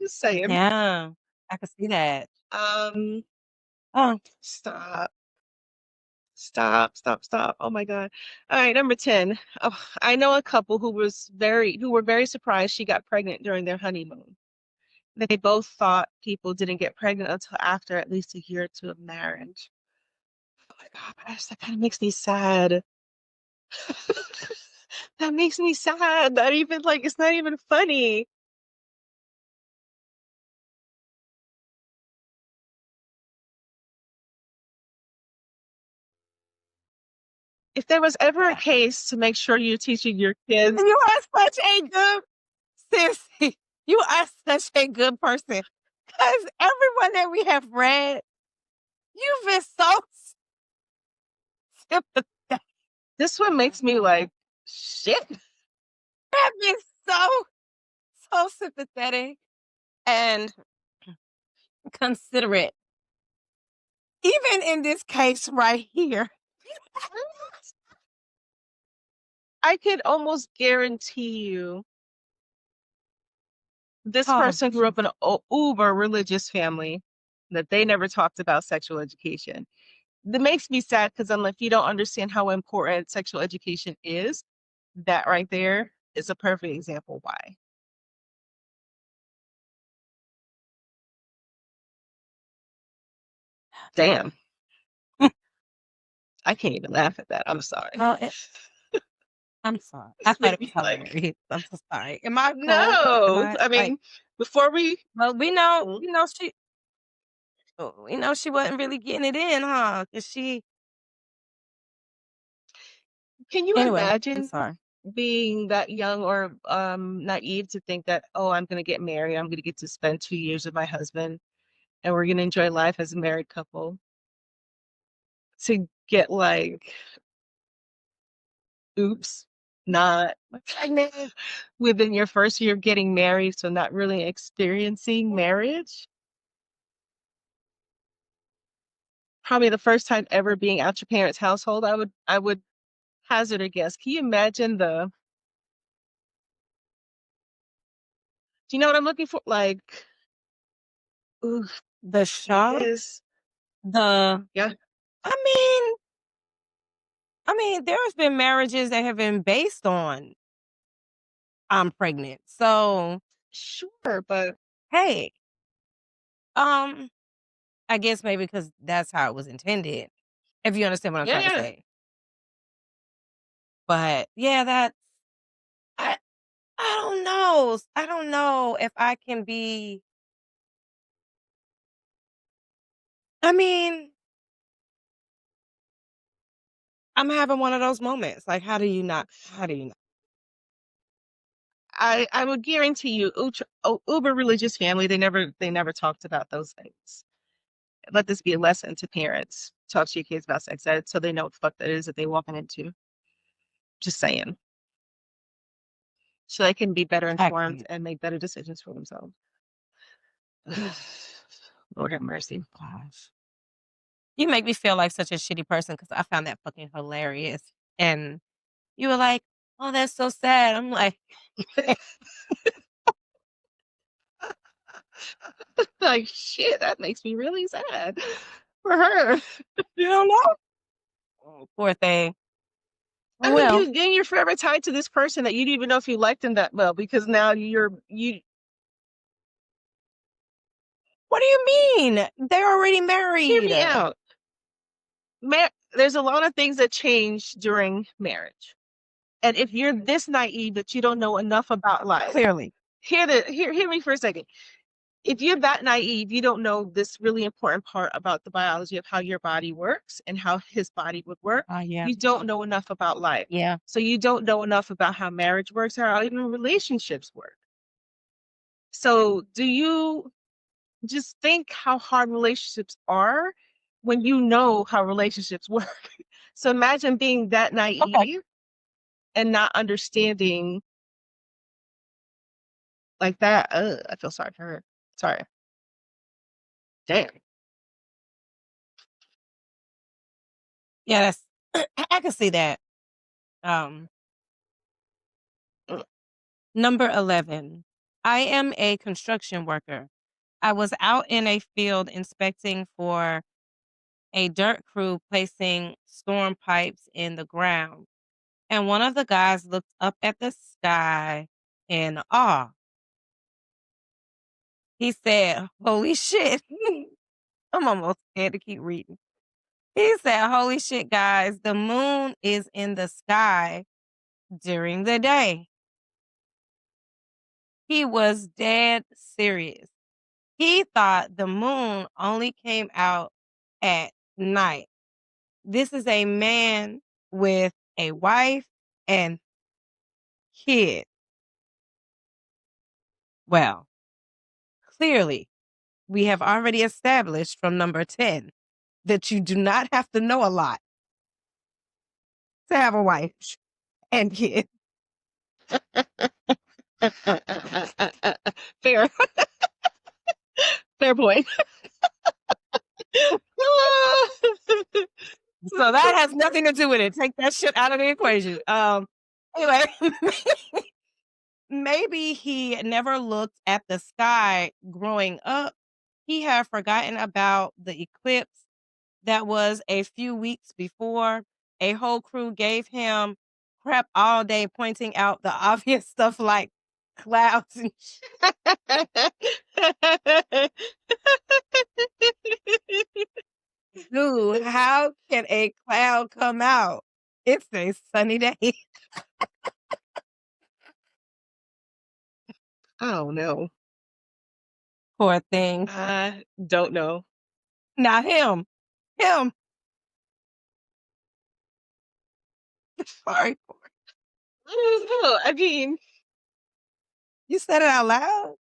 Just saying. yeah, I can see that. Um, Oh, stop. Stop. Oh my God. All right, number 10. Oh, I know a couple who were very surprised she got pregnant during their honeymoon. They both thought people didn't get pregnant until after at least a year or two of marriage. Oh my gosh, that kind of makes me sad. That makes me sad. Not even like it's not even funny. If there was ever a case to make sure you're teaching your kids, You are such a good seriously, you are such a good person. Because everyone that we have read, you've been so sympathetic. this one makes me like, shit. Have been so sympathetic and considerate. Even in this case right here. I could almost guarantee you this Oh, person grew up in an uber religious family that they never talked about sexual education. That makes me sad because I'm like, if you don't understand how important sexual education is, that right there is a perfect example why. Damn. I can't even laugh at that. I'm sorry. well, I'm sorry. I This thought made it was me like, hilarious. I'm so sorry. Am I cool? Am no. I I like? mean, before we, Well, we know she wasn't really getting it in, huh? Cause she can you anyway. I'm imagine sorry. being that young or naive to think that, oh, I'm going to get married, I'm going to get to spend 2 years with my husband, and we're going to enjoy life as a married couple, to get like, oops, not pregnant within your first year of getting married, so not really experiencing marriage. Probably the first time ever being out your parents' household. I would hazard a guess. Can you imagine the, do you know what I'm looking for? Like, ooh, The shock, is, the yeah, I mean, there's been marriages that have been based on I'm pregnant. So, sure, but hey, I guess maybe because that's how it was intended. If you understand what I'm yeah, trying to yeah. say. But yeah, I I don't know. I don't know if I can be I mean, I'm having one of those moments. Like, how do you not? I would guarantee you, uber religious family, they never talked about those things. Let this be a lesson to parents. Talk to your kids about sex ed so they know what the fuck that is that they're walking into. Just saying. So they can be better I informed can't. and make better decisions for themselves. Lord have mercy. Gosh. You make me feel like such a shitty person because I found that fucking hilarious. And you were like, "Oh, that's so sad." I'm like, Like, shit, that makes me really sad for her. "You don't know?" Oh, poor thing. I Oh, mean, well. you're forever tied to this person that you didn't even know if you liked them that well because now you What do you mean? They're already hear married. me out. There's a lot of things that change during marriage. And if you're this naive that you don't know enough about life, Clearly. hear me for a second. If you're that naive, you don't know this really important part about the biology of how your body works and how his body would work. Oh, yeah. You don't know enough about life. Yeah. So you don't know enough about how marriage works or how even relationships work. So do you just think how hard relationships are when you know how relationships work? So imagine being that Okay. naive and not understanding like that. I feel sorry for her. Sorry. Damn. Yeah, that's I can see that. Um, Mm. Number 11. I am a construction worker. I was out in a field inspecting for a dirt crew placing storm pipes in the ground. And one of the guys looked up at the sky in awe. He said, "Holy shit." I'm almost scared to keep reading. He said, "Holy shit, guys, the moon is in the sky during the day." He was dead serious. He thought the moon only came out at night. This is a man with a wife and kid. Well, clearly, we have already established from number 10 that you do not have to know a lot to have a wife and kid. Fair. Fair point. So that has nothing to do with it. Take that shit out of the equation. Anyway, maybe he never looked at the sky growing up. He had forgotten about the eclipse that was a few weeks before. A whole crew gave him crap all day, pointing out the obvious stuff like clouds and dude, how can a cloud come out? It's a sunny day. I don't know. Poor thing. I don't know. Now him. Him. Sorry. I don't know. I mean, You said it out loud?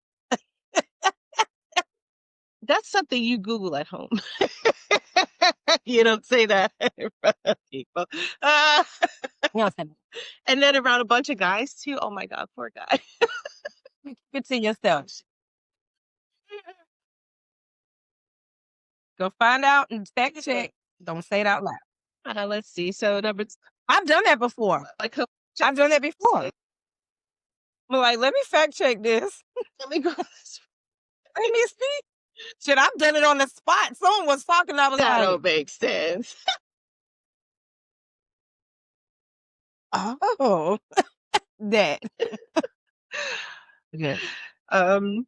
that's something you Google at home. You don't say that in front of people. You don't say And then around a bunch of guys too. Oh my God, poor guy. keep it to yourself. Go find out and fact check. Don't say it out loud. Let's see. So I've done that before. like, I've done that before. I'm like, let me fact check this. let me go. Let me see. Shit, I've done it on the spot. Someone was talking. I was That like, don't make sense. oh, that. Okay. Um.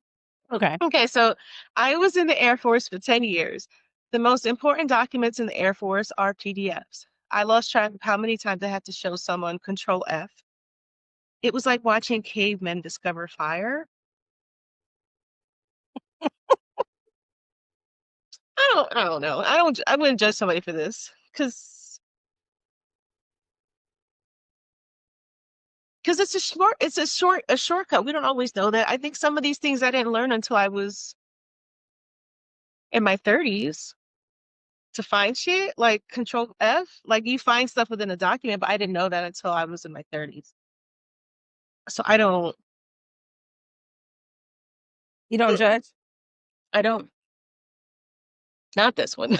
Okay. Okay. So I was in the Air Force for 10 years. The most important documents in the Air Force are PDFs. I lost track of how many times I had to show someone Control F. It was like watching cavemen discover fire. I don't know. I wouldn't judge somebody for this because it's a shortcut. We don't always know that. I think some of these things I didn't learn until I was in my 30s to find shit like Control F. Like you find stuff within a document, but I didn't know that until I was in my 30s. So You don't judge? I don't, not this one.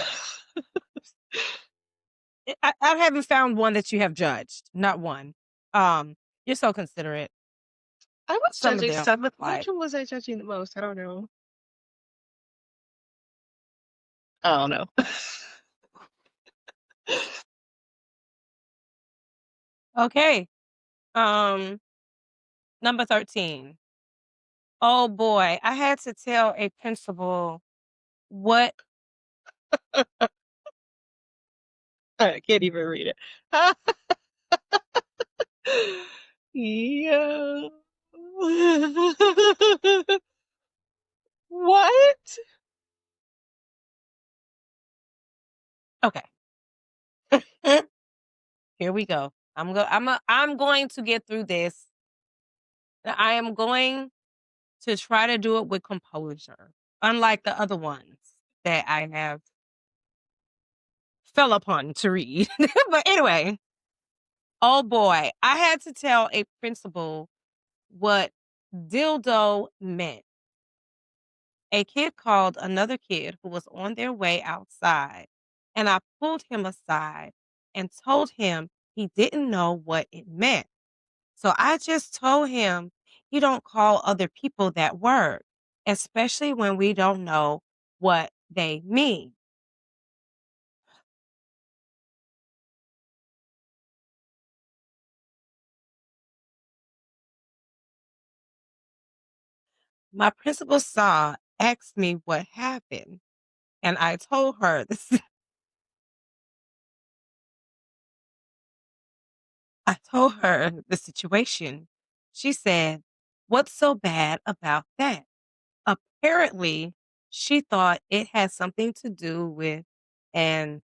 I haven't found one that you have judged. Not one. You're so considerate. I was Some of judging them, some, but like- which one was I judging the most? I don't know. I don't know. Okay. Number 13. Oh boy, I had to tell a principal what I can't even read it. Yeah. What? okay. Here we go. I'm going to get through this. I am going to try to do it with composure, unlike the other ones that I have fell upon to read. But anyway, oh boy, I had to tell a principal what dildo meant. A kid called another kid who was on their way outside, and I pulled him aside and told him he didn't know what it meant. So I just told him, you don't call other people that word, especially when we don't know what they mean. My principal asked me what happened, and I told her this I told her the situation. She said, "What's so bad about that?" Apparently, she thought it had something to do with an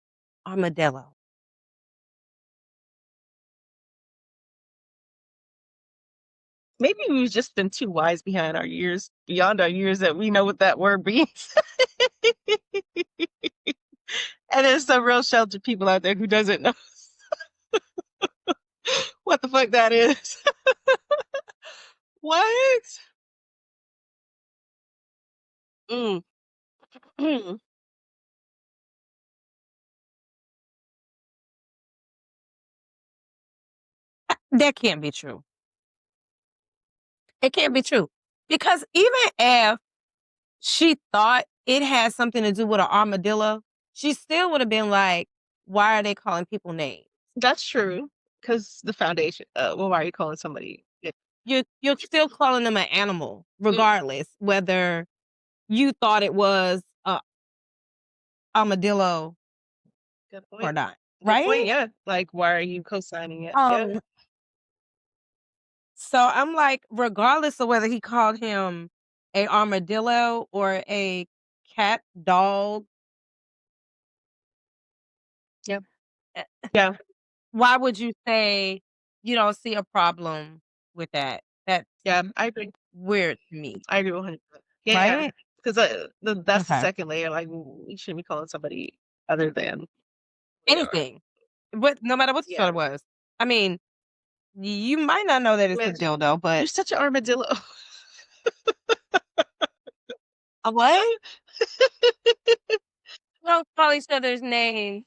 armadillo. Maybe we've just been too wise beyond our years that we know what that word means. And there's some real sheltered people out there who doesn't know what the fuck that is. What? Mm. Mm. That can't be true. It can't be true. Because even if she thought it had something to do with an armadillo, she still would have been like, why are they calling people names? That's true. Because the foundation. Well, why are you calling somebody? You're still calling them an animal, Mm, regardless whether you thought it was a armadillo good or point. not, Good point. right? Yeah. Like, why are you co-signing it? Yeah. Um, so I'm like, regardless of whether he called him a armadillo or a cat, dog, Yeah. eh, Yeah. why would you say you don't see a problem with that? That's Yeah. I agree. weird to me, I agree 100%. Yeah. right? Because that's the Okay. second layer. Like, we shouldn't be calling somebody other than they are. Anything, but no matter what the Yeah. sort was. I mean, you might not know that it's a Man, dildo, you're but such an armadillo. a what? We don't call each other's names.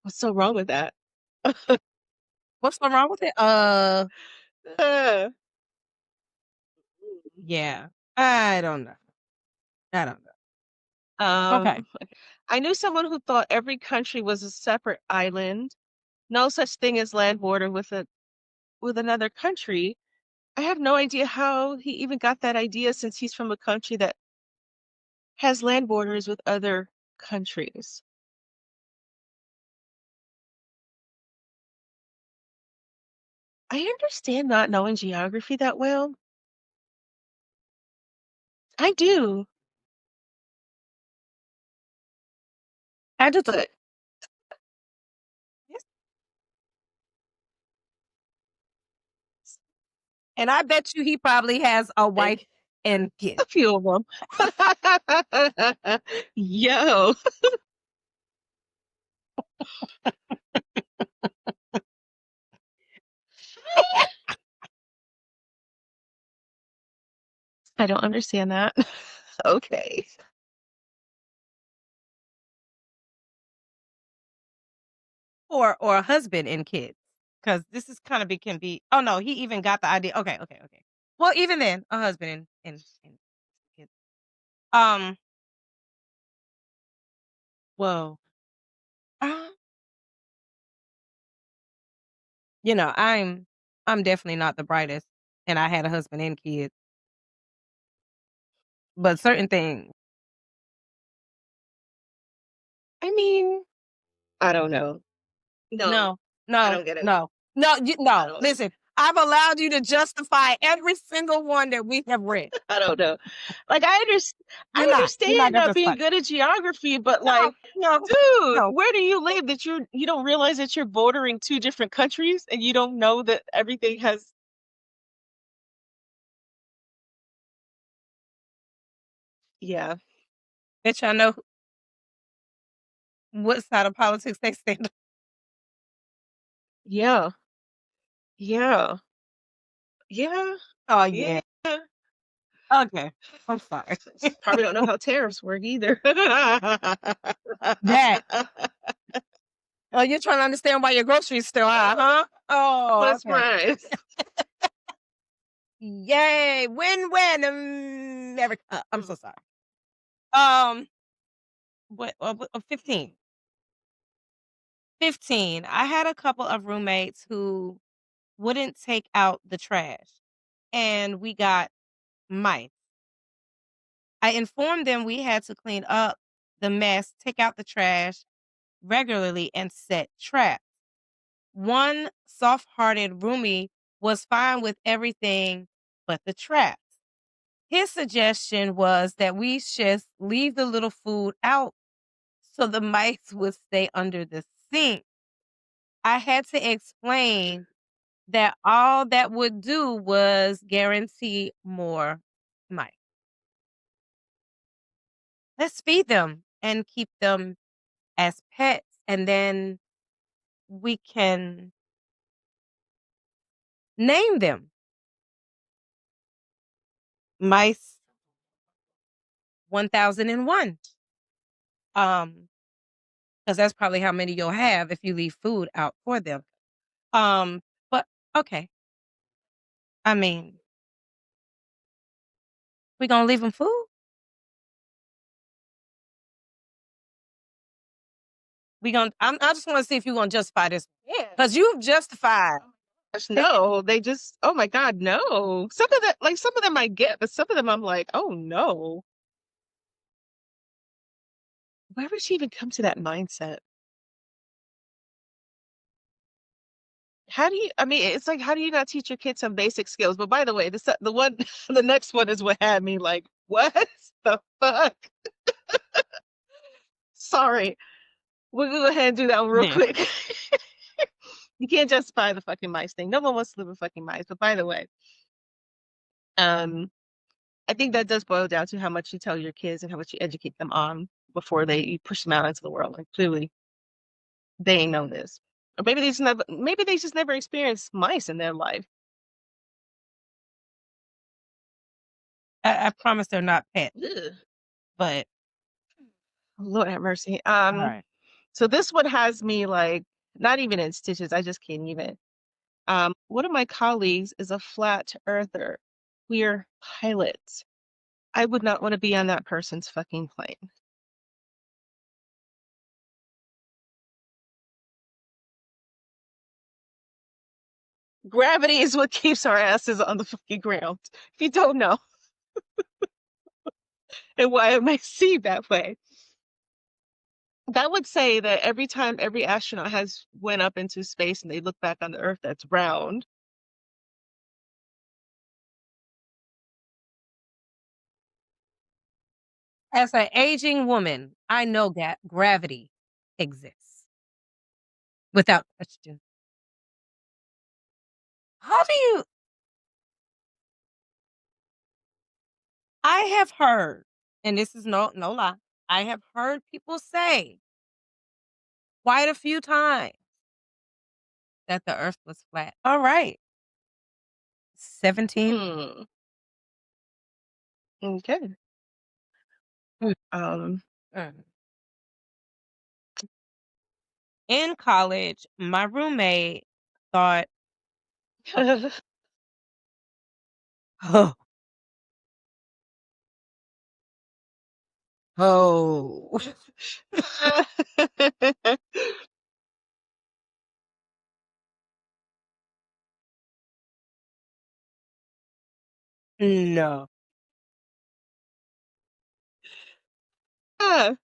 What's so wrong with that? What's so wrong with it? Uh, Yeah. I don't know. I don't know. Okay. Um, I knew someone who thought every country was a separate island. No such thing as land border with another country. I have no idea how he even got that idea since he's from a country that has land borders with other countries. I understand not knowing geography that well. I do, I do too. but Yes. And I bet you he probably has a wife like and kids. a few of them. Yo, I don't understand that. Okay. Or a husband and kids. Because this is kind of can be oh no, he even got the idea. Okay, okay, okay. Well, even then, a husband and kids. Um, well, uh, I'm definitely not the brightest, and I had a husband and kids, but certain things I mean, I don't know. No, no, I no, don't get it. no, no, I no. don't. Listen, I've allowed you to justify every single one that we have read. I don't know. Like You're I not. You're not understand gonna not justify being it. good at geography, but No, like, no, dude, no. where do you live that you don't realize that you're bordering two different countries and you don't know that everything has yeah. Bitch, I know what side of politics they stand on. Yeah. Yeah. Yeah. Oh, Yeah. yeah. Okay. I'm sorry. Probably don't know how tariffs work either. That. Oh, you're trying to understand why your groceries still high, huh? Oh, Plus okay. price. Yay. Win-win, America. I'm so sorry. Um, 15. 15. I had a couple of roommates who wouldn't take out the trash, and we got mice. I informed them we had to clean up the mess, take out the trash regularly, and set traps. One soft-hearted roomie was fine with everything but the traps. His suggestion was that we just leave the little food out so the mice would stay under the sink. I had to explain that all that would do was guarantee more mice. Let's feed them and keep them as pets, and then we can name them. Mice 1001. Because that's probably how many you'll have if you leave food out for them. Um, but okay. I mean, we gonna leave them food? I just wanna see if you gonna justify this. Yeah. Because you've justified. Gosh, no, they just, oh my God, no. Some of them I get, but some of them I'm like, oh no. Where would she even come to that mindset? I mean, it's like, how do you not teach your kids some basic skills? But by the way, the one, the next one is what had me like, what the fuck? Sorry. We'll go ahead and do that one real Yeah. quick. You can't justify the fucking mice thing. No one wants to live with fucking mice. But by the way, um, I think that does boil down to how much you tell your kids and how much you educate them on before you push them out into the world. Like clearly they ain't know this. Or maybe they just never experienced mice in their life. I promise they're not pets, Ugh. but Lord have mercy. alright. So this one has me like not even in stitches. I just can't even. One of my colleagues is a flat earther. We're pilots. I would not want to be on that person's fucking plane. Gravity is what keeps our asses on the fucking ground. If you don't know, and why it may seem that way. That would say that every time every astronaut has went up into space and they look back on the Earth that's round. As an aging woman, I know that gravity exists without question. How do you I have heard, and this is no lie, I have heard people say quite a few times that the earth was flat. Alright. 17. Hmm. Okay. Mm, Um. mm. In college, my roommate thought, "Oh, oh, no." Ah.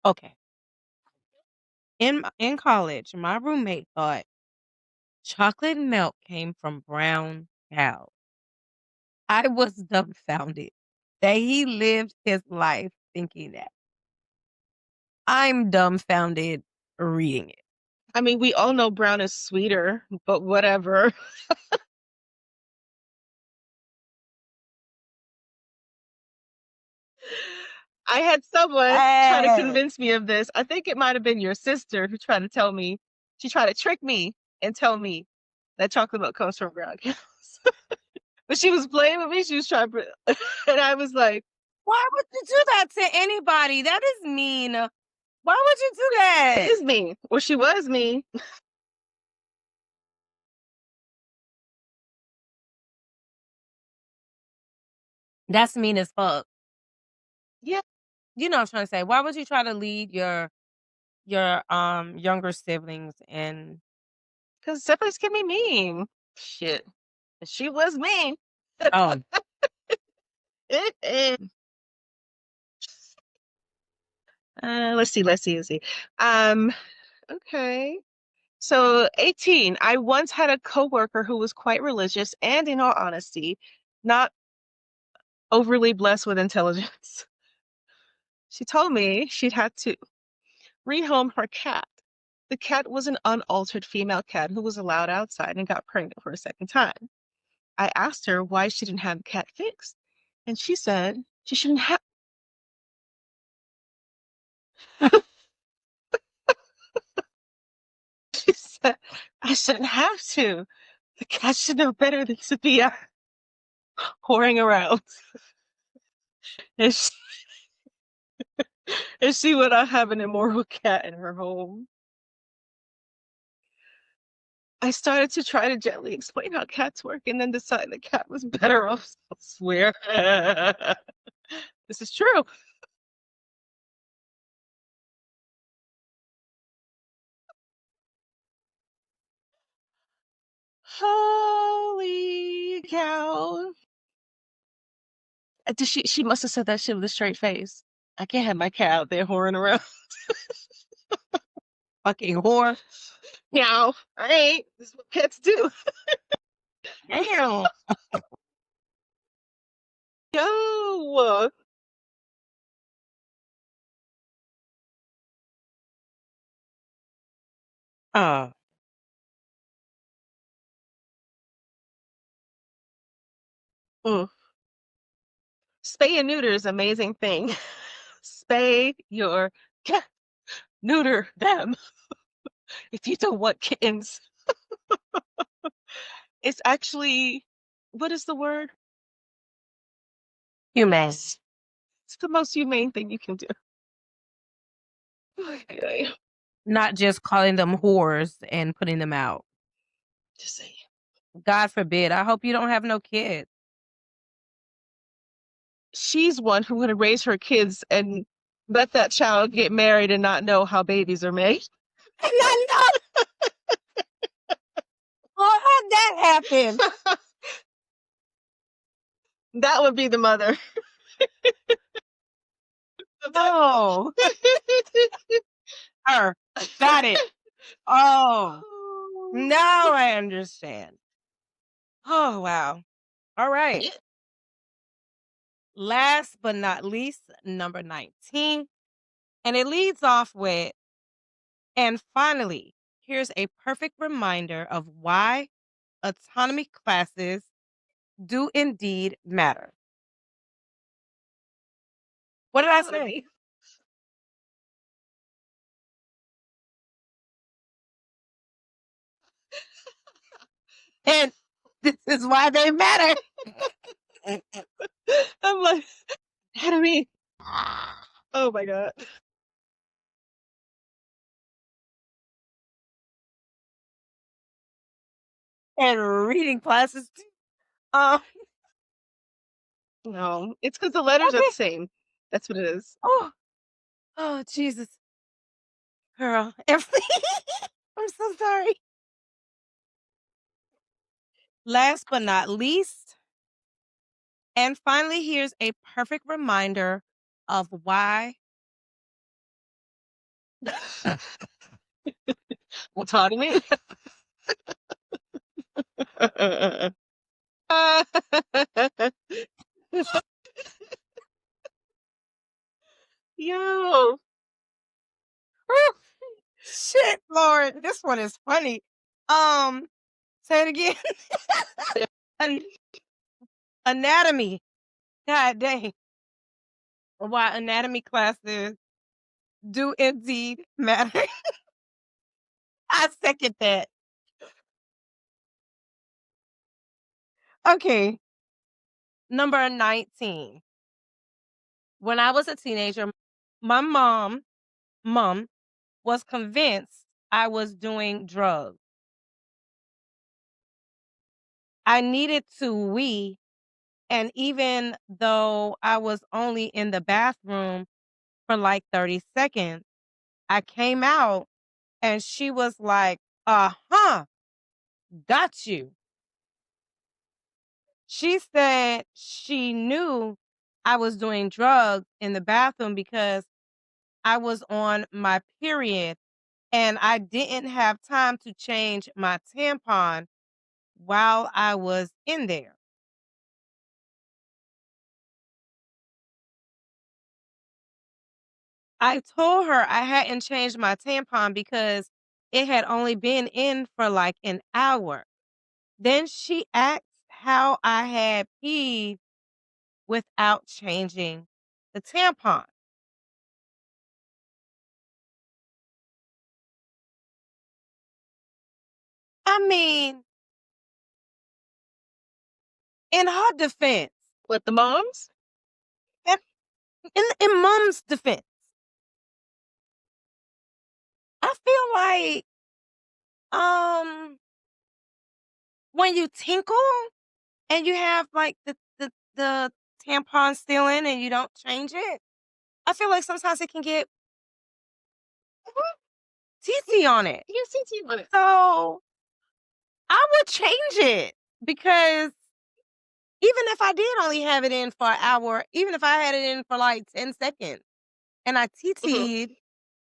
Okay. In college, my roommate thought chocolate milk came from brown cows. I was dumbfounded that he lived his life thinking that. I'm dumbfounded reading it. I mean, we all know brown is sweeter, but whatever. I had someone try to Hey. convince me of this. I think it might have been your sister who tried to tell me, she tried to trick me and tell me that chocolate milk comes from ground cows. But she was playing with me. She was trying to, and I was like, Why would you do that to anybody? That is mean. Why would you do it that? is me. Well, she was me. That's mean as fuck. Yeah, You know what I'm trying to say. Why would you try to lead your younger siblings and because siblings can be mean. Shit. She was mean. oh Let's see. Um, okay. So 18, I once had a coworker who was quite religious and, in all honesty, not overly blessed with intelligence. She told me she'd had to rehome her cat. The cat was an unaltered female cat who was allowed outside and got pregnant for a second time. I asked her why she didn't have the cat fixed, and she said she shouldn't have. She said I shouldn't have to. The cat should know better than to be whoring around. And she, and she would not have an immoral cat in her home. I started to try to gently explain how cats work and then decided the cat was better off elsewhere. This is true. Holy cow. She must have said that shit with a straight face. I can't have my cat out there whoring around. Fucking whore. Meow. I ain't. This is what cats do. Damn. Yo. Uh, Mm. Spay and neuter is an amazing thing. Spay your cat. Neuter them if you don't want kittens. It's actually, what is the word? humane. It's the most humane thing you can do. Okay. Not just calling them whores and putting them out. Just saying. God forbid. I hope you don't have no kids. She's one who would raise her kids and let that child get married and not know how babies are made. I know. Oh, how'd that happen? That would be the mother. Oh, her. Got it. Oh, now I understand. Oh, wow. All right. Last but not least, number 19. And it leads off with, and finally, here's a perfect reminder of why autonomy classes do indeed matter. What did I say? And this is why they matter. I'm like, anatomy. Oh my God. And reading classes too. Um, No, it's because the letters are Okay. the same. That's what it is. oh, Jesus. Girl, Emily, I'm so sorry. Last but not least, and finally, here's a perfect reminder of why Autonomy. Yo. shit, Lord, this one is funny. Say it again. An- anatomy. God dang. Why anatomy classes do indeed matter. I second that. Okay. Number 19. When I was a teenager, my mom was convinced I was doing drugs. I needed to wee, and even though I was only in the bathroom for like 30 seconds, I came out and she was like, "Uh-huh, got you." She said she knew I was doing drugs in the bathroom because I was on my period and I didn't have time to change my tampon while I was in there. I told her I hadn't changed my tampon because it had only been in for like an hour. Then she asked how I had peed without changing the tampon. I mean, in her defense, With the moms? in, in mom's defense, I feel like when you tinkle and you have like the tampon still in and you don't change it, I feel like sometimes it can get TT on it. You see tea on it. So I would change it because even if I did only have it in for an hour, even if I had it in for like 10 seconds and I TT'd,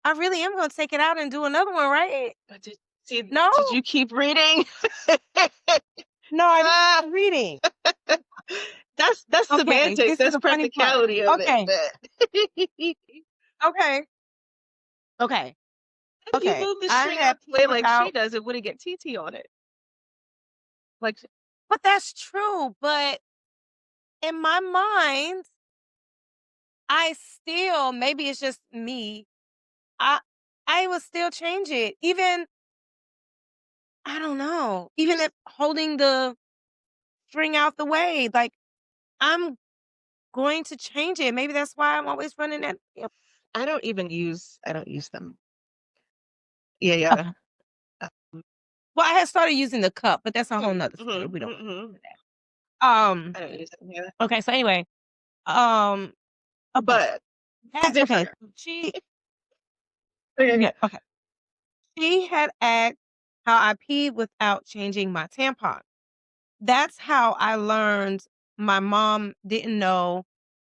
I really am going to take it out and do another one, right? But No? did you keep reading? No, I didn't keep reading. That's Okay, semantics. this is That's the funny part. practicality of Okay. it. Okay. Okay. If you Okay. move the I string had out the way peed like she without, does, it wouldn't get TT on it. Like, but that's true. But in my mind, I still, maybe it's just me, I I would still change it. Even, I don't know, even if holding the string out the way, like I'm going to change it. Maybe that's why I'm always running that. Yep. I don't use them. Yeah. Well, I had started using the cup, but that's a whole nother story. We don't want to get into that. I don't use them either. Okay, so anyway, okay. But it's Okay, different. she Okay. yeah, okay. She had asked how I peed without changing my tampon. That's how I learned my mom didn't know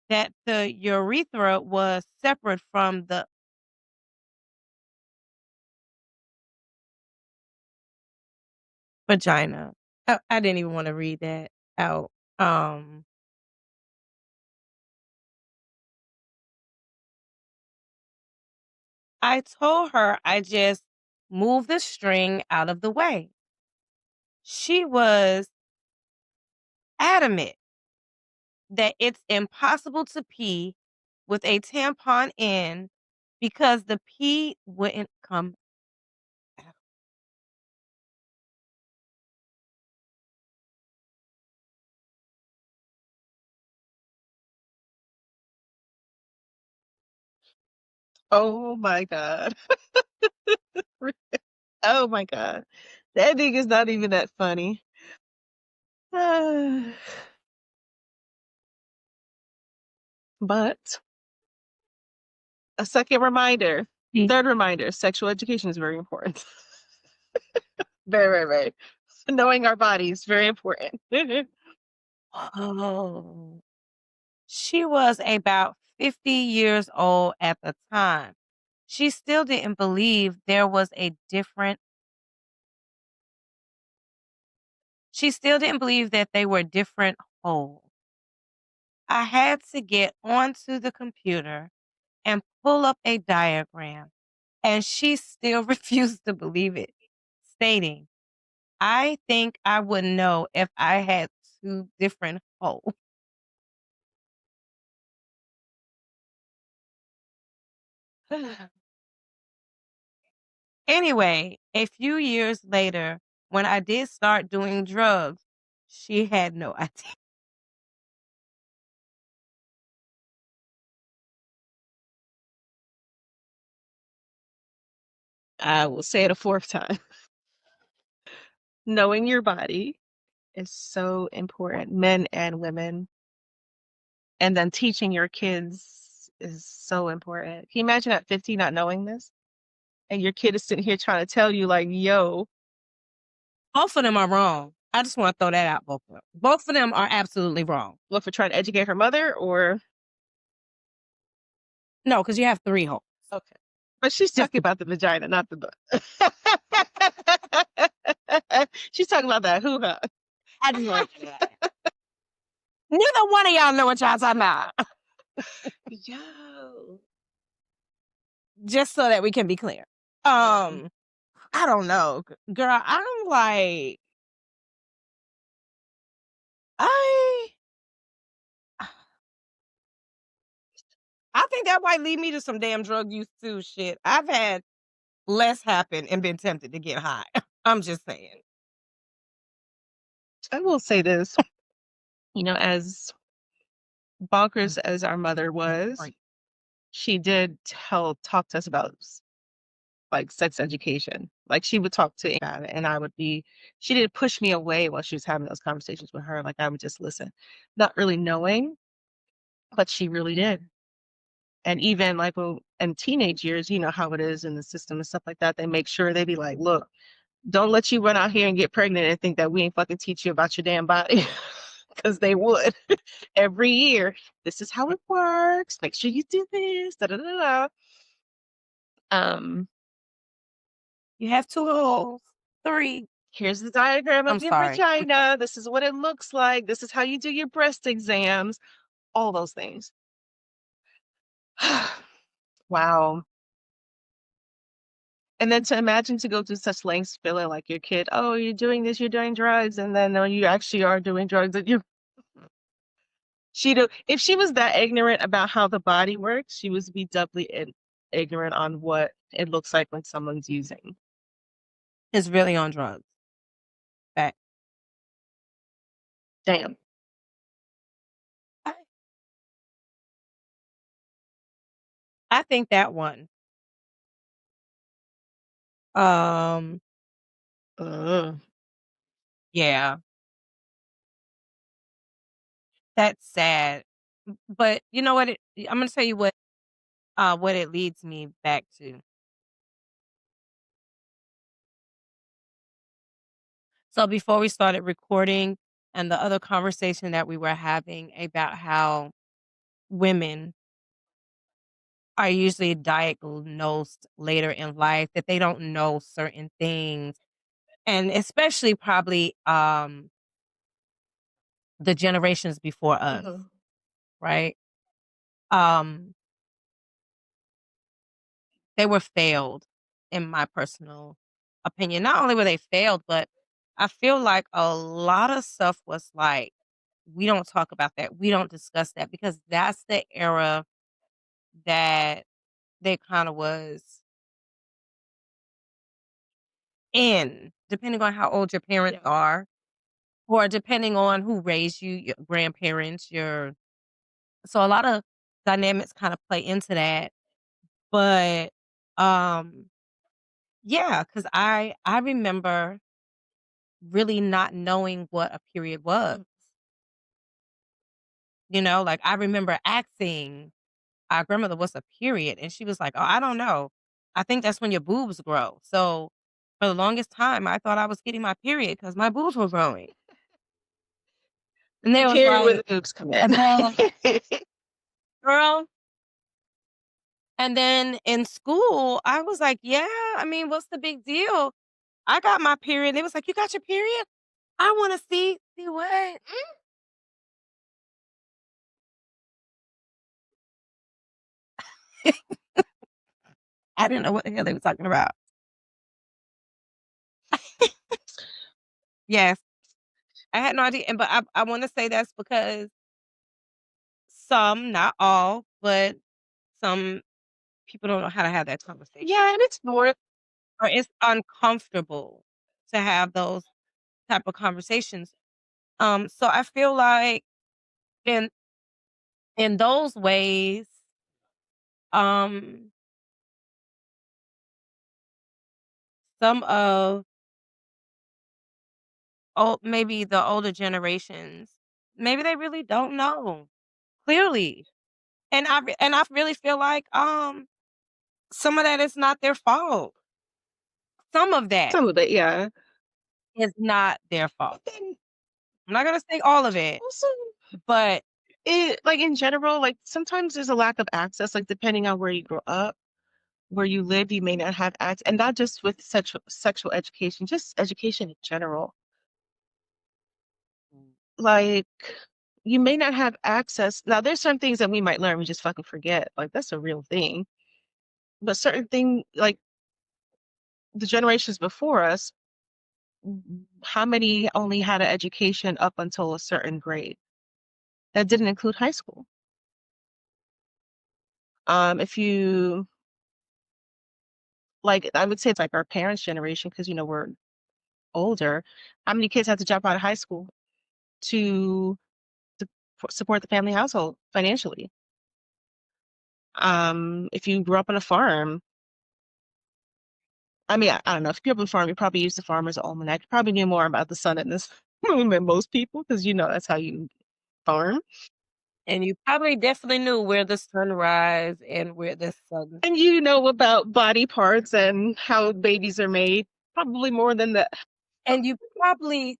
that the urethra was separate from the vagina. I didn't even want to read that out. I told her I just moved the string out of the way. She was adamant that it's impossible to pee with a tampon in because the pee wouldn't come out. Oh my God. Oh my God. The ending is not even that funny. But a second reminder, third reminder, sexual education is very important. Very. Knowing our bodies, very important. Oh. She was about 50 years old at the time. She still didn't believe there was a different She still didn't believe that they were different holes. I had to get onto the computer and pull up a diagram, and she still refused to believe it, stating, I think I would know if I had two different holes. Anyway, a few years later, when I did start doing drugs, she had no idea. I will say it a fourth time. Knowing your body is so important, men and women. And then teaching your kids is so important. Can you imagine at 50 not knowing this? And your kid is sitting here trying to tell you, like, yo, Both of them are wrong. I just want to throw that out. Both of them. Both of them are absolutely wrong. what, for trying to educate her mother, or No, because you have three holes. Okay. But she's talking about the vagina, not the butt. She's talking about that hoo-ha. I just want that. Neither one of y'all know what y'all talking about. Yo. Just so that we can be clear. I don't know. Girl, I'm like, I think that might lead me to some damn drug use too. Shit. I've had less happen and been tempted to get high. I'm just saying. I will say this, as bonkers as our mother was, she did talk to us about like sex education. Like she would talk to about it, and she didn't push me away while she was having those conversations with her. Like I would just listen, not really knowing, but she really did. And even like in teenage years, you know how it is in the system and stuff like that. They make sure they be like, look, don't let you run out here and get pregnant and think that we ain't fucking teach you about your damn body. Because they would every year. This is how it works. Make sure you do this. Da da da da. You have 2 holes, 3. Here's the diagram of I'm your sorry. vagina. This is what it looks like. This is how you do your breast exams. All those things. Wow. And then to imagine to go through such lengths feeling like your kid, oh, you're doing this, you're doing drugs, and then no, you actually are doing drugs. And if she was that ignorant about how the body works, she would be doubly ignorant on what it looks like when someone's using. It's really on drugs. Fact. Damn. I think that one. Yeah. That's sad. But you know what? I'm gonna tell you what it leads me back to. So before we started recording, and the other conversation that we were having about how women are usually diagnosed later in life, that they don't know certain things, and especially probably the generations before us, right? They were failed, in my personal opinion. Not only were they failed, but I feel like a lot of stuff was like, we don't talk about that. We don't discuss that because that's the era that they kind of was in, depending on how old your parents are, or depending on who raised you, your grandparents, so a lot of dynamics kind of play into that. But yeah, because I remember really not knowing what a period was. Like I remember asking our grandmother what's a period, and she was like, "Oh, I don't know. I think that's when your boobs grow." So for the longest time, I thought I was getting my period because my boobs were growing. And they was Period where the like, boobs come and in. then, girl, and then in school, I was like, "Yeah, I mean, what's the big deal? I got my period." They was like, "You got your period? I want to see what." I didn't know what the hell they were talking about. Yes, I had no idea, but I want to say that's because some, not all, but some people don't know how to have that conversation. Yeah, and it's more Or it's uncomfortable to have those type of conversations. So I feel like in those ways, um, some of maybe the older generations, maybe they really don't know clearly, and I really feel like some of that is not their fault. Some of that some of it, yeah. is not their fault. But then I'm not gonna say all of it, also, but like in general, like sometimes there's a lack of access, like depending on where you grow up. where you live, you may not have access, and not just with sexual education, just education in general. Like, you may not have access. Now, there's some things that we might learn, we just fucking forget. Like, that's a real thing. But certain things, like the generations before us, how many only had an education up until a certain grade? That didn't include high school. If you like, I would say it's like our parents' generation, because we're older. How many kids had to drop out of high school to support the family household financially? If you grew up on a farm, I mean, I don't know. If you grew up on a farm, you probably used the farmer's almanac. You probably knew more about the sun and this moon than most people, because that's how you farm. And you probably definitely knew where the sun rise and where the sun. And you know about body parts and how babies are made, probably more than that. And you probably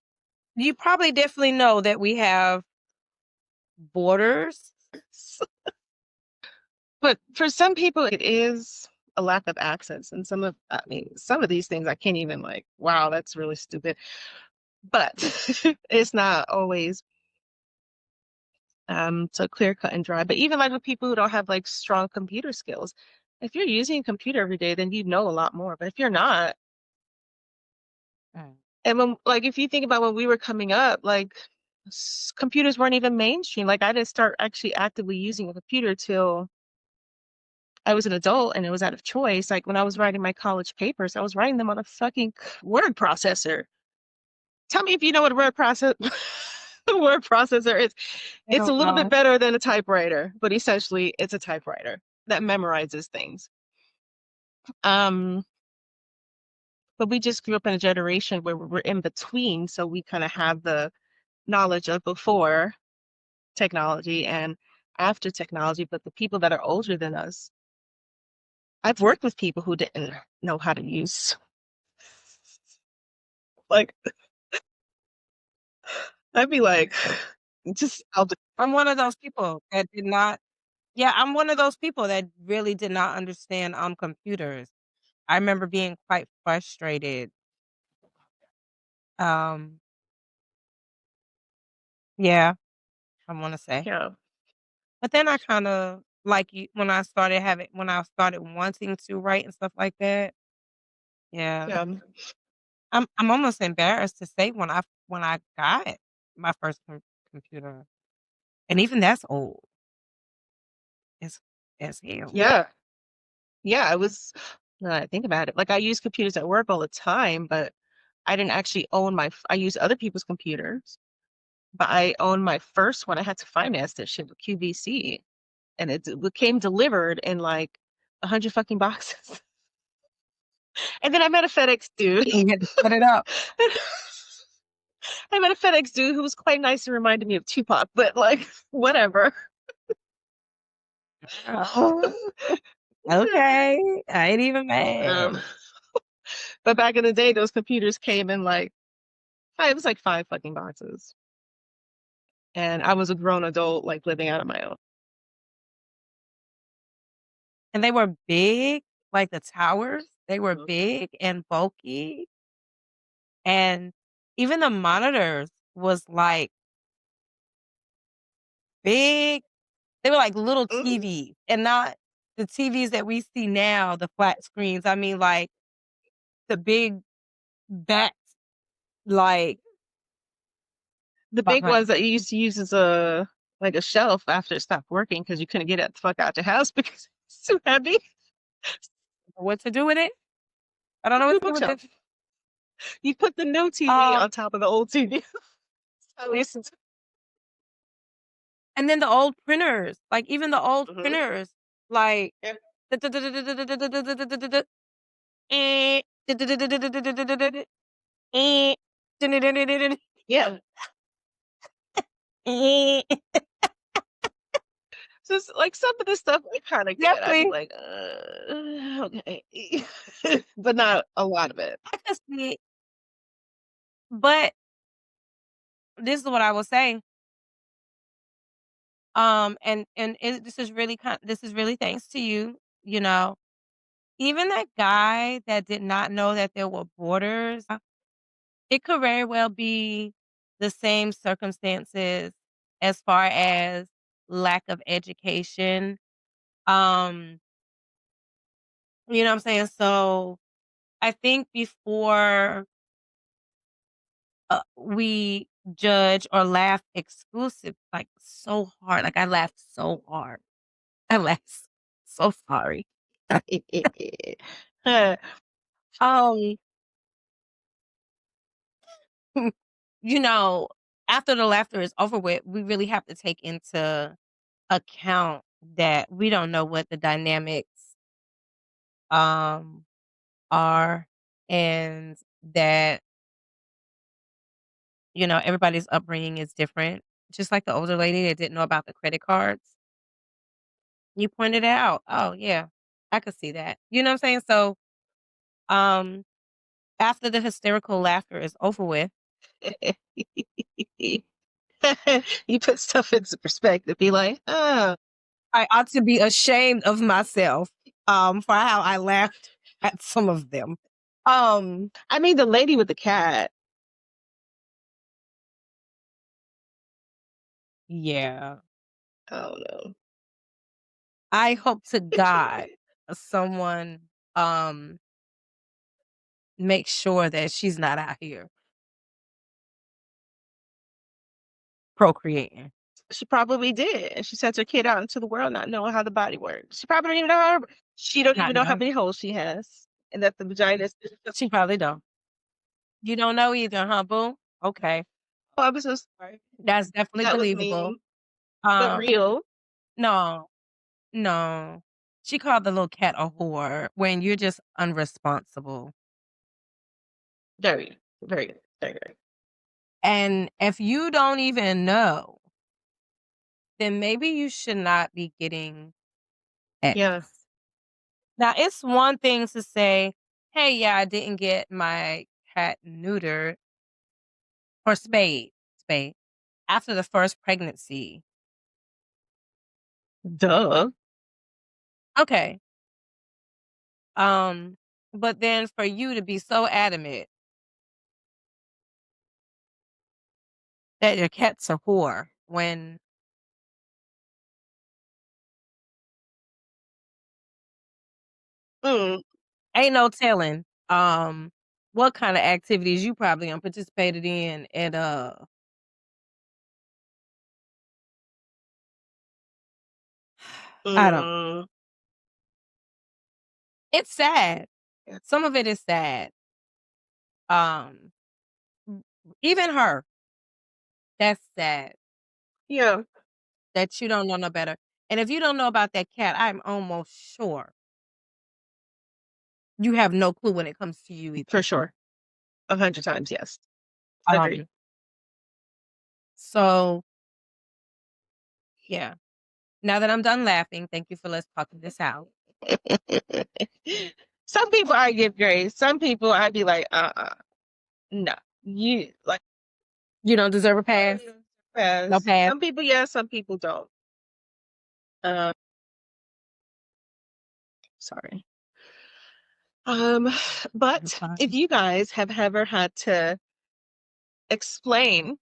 definitely know that we have borders. But for some people, it is a lack of access. And I mean, some of these things I can't even like, wow, that's really stupid. But it's not always so clear cut and dry. But even like with people who don't have like strong computer skills, if you're using a computer every day, then you know a lot more. But if you're not, Mm. and like if you think about when we were coming up, like computers weren't even mainstream. Like I didn't start actually actively using a computer till I was an adult, and it was out of choice. Like when I was writing my college papers, I was writing them on a fucking word processor. Tell me if you know what a word processor is. I It's a don't little bit know. better than a typewriter, but essentially it's a typewriter that memorizes things. Um, but we just grew up in a generation where we're in between, so we kind of have the knowledge of before technology and after technology. But the people that are older than us, I've worked with people who didn't know how to use, like, I'd be like, I'm one of those people that did not. Yeah, I'm one of those people that really did not understand computers. I remember being quite frustrated. Um, yeah, I want to say. yeah, But then I kind of like you when I started wanting to write and stuff like that. Yeah, yeah, I'm almost embarrassed to say when I got my first computer, and even that's old as as hell. yeah, yeah. I was, now that I think about it, like I use computers at work all the time, but I didn't actually own I use other people's computers, but I owned my first one. I had to finance that shit with QVC, and it came delivered in like 100 fucking boxes. And then I met a FedEx dude. You had to set it up. I met a FedEx dude who was quite nice and reminded me of Tupac, but like, whatever. Oh, okay, I ain't even Um, mad. but back in the day, those computers came in like, it was like 5 fucking boxes. And I was a grown adult, like living out on my own. And they were big, like the towers. They were Mhm. big and bulky, and even the monitors was like big. They were like little Mhm. TVs and not the TVs that we see now, the flat screens. I mean, like, the big bats, like, The big behind ones that you used to use as a shelf after it stopped working because you couldn't get it the fuck out your house because it's too heavy. what to do with it. I don't know Put it in what a to do with bookshelf. it. You put the new TV Um, on top of the old TV. I listened to. and then the old printers, like, even the old Mhm. printers, like, Yeah. eh, Yeah. So it's like some of this stuff I kind of get. I'd be definitely, like, okay, but not a lot of it. I could see it, but this is what I was saying. And this is really thanks to you, you know. even that guy that did not know that there were borders, it could very well be the same circumstances as far as lack of education. Um, you know what I'm saying? So I think before we judge or laugh exclusive, like so hard, like I laughed so hard. I laughed so sorry. Huh. Um, you know, after the laughter is over with, we really have to take into account that we don't know what the dynamics um are, and that everybody's upbringing is different. Just like the older lady that didn't know about the credit cards, you pointed it out. Oh yeah, I could see that. You know what I'm saying? So um after the hysterical laughter is over with, You put stuff into perspective. Be like, oh, I ought to be ashamed of myself for how I laughed at some of them. I mean, the lady with the cat. Yeah. Oh no. I hope to God someone makes sure that she's not out here procreating. She probably did. And she sent her kid out into the world not knowing how the body works. She probably don't even know she don't Not even know how knowing. many holes she has. And that the vagina is She probably don't. You don't know either, huh, boo? Okay. oh, I'm so sorry. That's definitely That was believable. mean, but Um, real. no, no. She called the little cat a whore when you're just unresponsible. Very, very, very, very. And if you don't even know, then maybe you should not be getting X. Yeah. Now, it's one thing to say, "Hey, yeah, I didn't get my cat neutered or spayed after the first pregnancy." Duh. Okay. Um, but then for you to be so adamant that your cat's a whore when Mm, ain't no telling what kind of activities you probably participated in at I don't know. mm. It's sad. Yeah. Some of it is sad. Um even her, that's sad Yeah, that you don't know no better. And if you don't know about that cat, I'm almost sure you have no clue when it comes to you for either. sure. 100 times, yes. Agreed. So yeah. Now that I'm done laughing, thank you for let's talking this out. Some people I give grace. Some people I'd be like, no. You like You don't deserve a pass. pass. No pass. Some people yes, some people don't. Um, sorry. But fine. if you guys have ever had to explain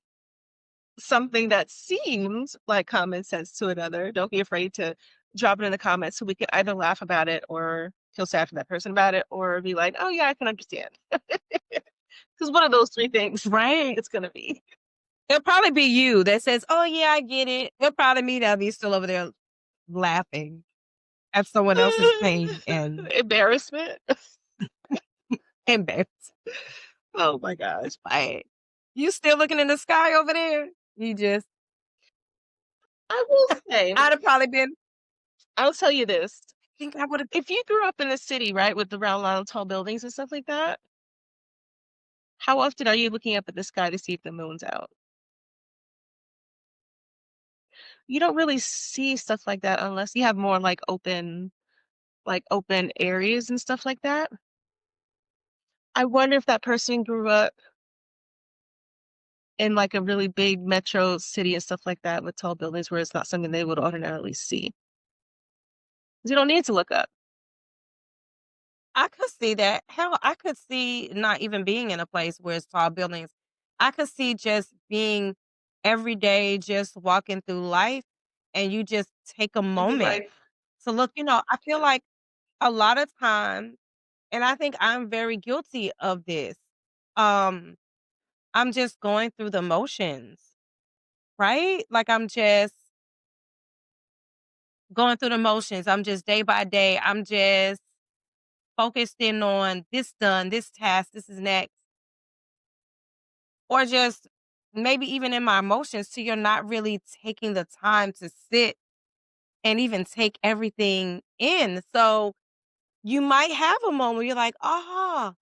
something that seems like common sense to another, don't be afraid to drop it in the comments so we can either laugh about it or feel sad for that person about it or be like, oh yeah, I can understand. Because one of those three things Right. it's gonna be. It'll probably be you that says, "Oh yeah, I get it." It'll probably me that'll be still over there laughing at someone else's pain and Embarrassment. embarrassed. Oh my gosh. Like, you still looking in the sky over there? You just I will say, I'd have probably been I'll tell you this. I think I would have If you grew up in the city, right, with the round line tall buildings and stuff like that, how often are you looking up at the sky to see if the moon's out? You don't really see stuff like that unless you have more like open areas and stuff like that. I wonder if that person grew up in like a really big metro city and stuff like that with tall buildings where it's not something they would ordinarily see. 'Cause you don't need to look up. I could see that. Hell, I could see not even being in a place where it's tall buildings. I could see just being every day, just walking through life, and you just take a moment Like, to look. I feel like a lot of time, and I think I'm very guilty of this. Um, I'm just going through the motions, right? Like I'm just going through the motions. I'm just day by day. I'm just focused in on this done, this task, this is next. Or just maybe even in my emotions, so you're not really taking the time to sit and even take everything in. So you might have a moment where you're like, "Ah,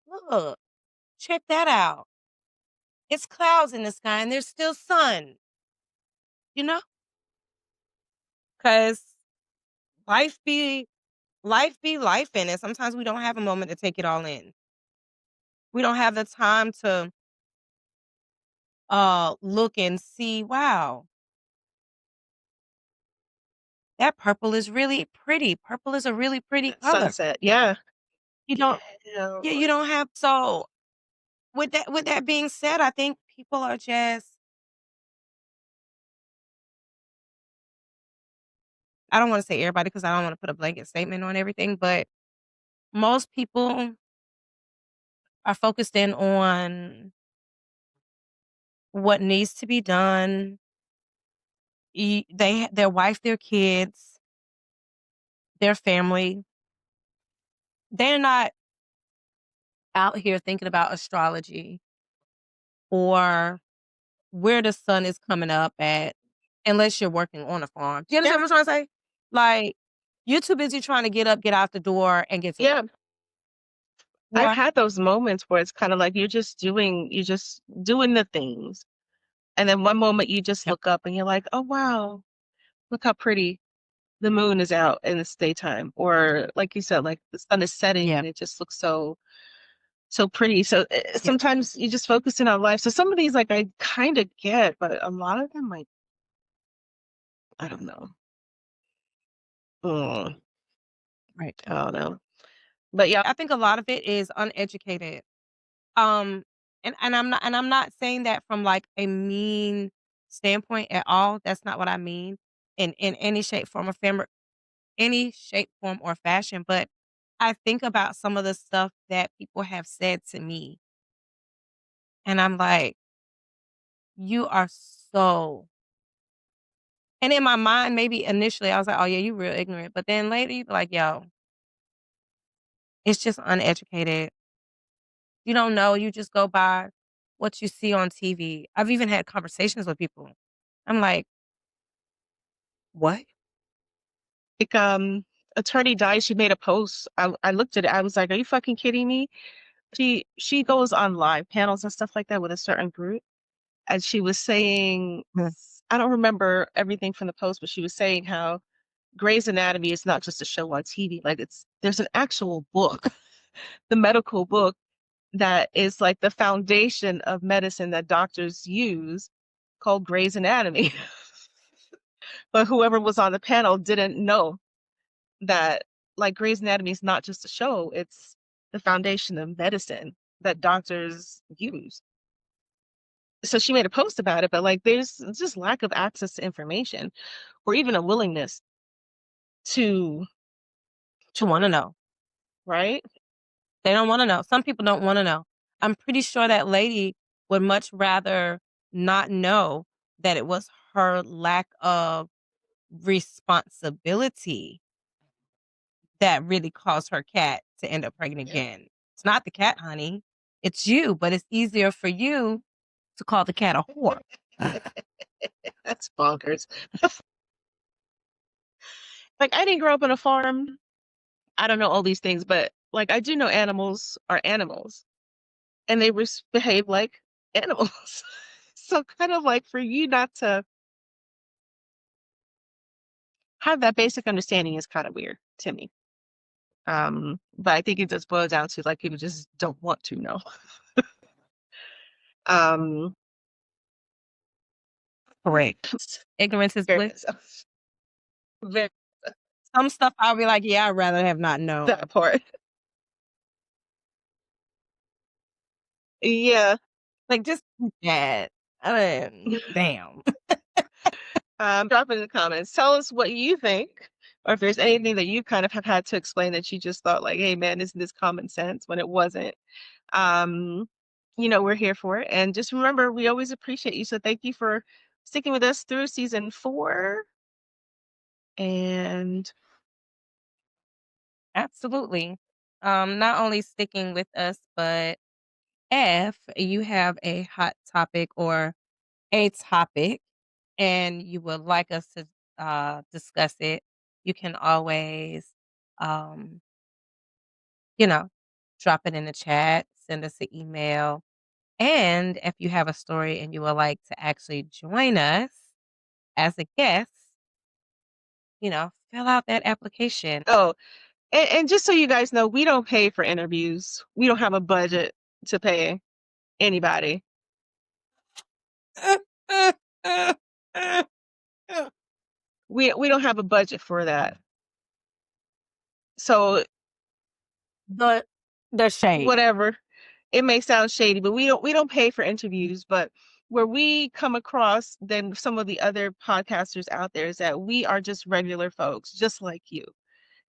look, check that out. It's clouds in the sky and there's still sun." You know, because life be life in it. Sometimes we don't have a moment to take it all in. We don't have the time to look and see, wow, that purple is really pretty. Purple is a really pretty color. sunset. Yeah. You don't Yeah. Yeah, you don't have. So with that being said, I think people are just, I don't wanna say everybody because I don't wanna put a blanket statement on everything, but most people are focused in on what needs to be done. Their wife, their kids, their family. They're not out here thinking about astrology or where the sun is coming up at, unless you're working on a farm. Do you understand what I'm trying to say? Like, you're too busy trying to get up, get out the door, and get to Yeah. I've work. had those moments where it's kind of like you're just doing the things. And then one moment you just Yep. look up and you're like, oh, wow, look how pretty the moon is out in it's daytime. Or like you said, like the sun is setting Yeah. and it just looks so pretty. So Yeah. sometimes you just focus in on life. So some of these, like, I kind of get, but a lot of them, like, I don't know. Mm, Right. I don't know. But yeah, I think a lot of it is uneducated. Um, and I'm not saying that from like a mean standpoint at all. That's not what I mean in any shape, form, or any shape, form, or fashion. But I think about some of the stuff that people have said to me, and I'm like, you are so. And in my mind, maybe initially I was like, oh yeah, you real ignorant. But then later you be like, yo, it's just uneducated. You don't know. You just go by what you see on TV. I've even had conversations with people. I'm like, what? like, attorney died. She made a post. I looked at it. I was like, are you fucking kidding me? She goes on live panels and stuff like that with a certain group. And she was saying, Hmm. I don't remember everything from the post, but she was saying how Grey's Anatomy is not just a show on TV. Like there's an actual book, the medical book that is like the foundation of medicine that doctors use called Grey's Anatomy. But whoever was on the panel didn't know that like Grey's Anatomy is not just a show, it's the foundation of medicine that doctors use. So she made a post about it, but like there's just lack of access to information or even a willingness to, To want to know. right? They don't want to know. Some people don't want to know. I'm pretty sure that lady would much rather not know that it was her lack of responsibility that really caused her cat to end up pregnant Yeah. again. It's not the cat, honey. It's you, but it's easier for you to call the cat a whore. That's bonkers. Like I didn't grow up on a farm. I don't know all these things, but like I do know animals are animals and they behave like animals. So kind of like for you not to have that basic understanding is kind of weird to me. But I think it just boils down to like people just don't want to know. Um, Correct. Ignorance is very, bliss. very Some stuff I'll be like, yeah, I'd rather have not known. that part. Yeah. Like, just keep that. Damn. Drop it in the comments. Tell us what you think, or if there's anything that you kind of have had to explain that you just thought like, "Hey, man, isn't this common sense?" when it wasn't. Um, we're here for it. And just remember, we always appreciate you. So thank you for sticking with us through season 4. And Absolutely. Not only sticking with us, but if you have a hot topic or a topic and you would like us to discuss it, you can always, um, you know, drop it in the chat, send us an email. And if you have a story and you would like to actually join us as a guest, fill out that application. oh, and just so you guys know, we don't pay for interviews. We don't have a budget to pay anybody. We don't have a budget for that. So The shade. whatever. It may sound shady, but we don't pay for interviews. But where we come across than some of the other podcasters out there is that we are just regular folks, just like you.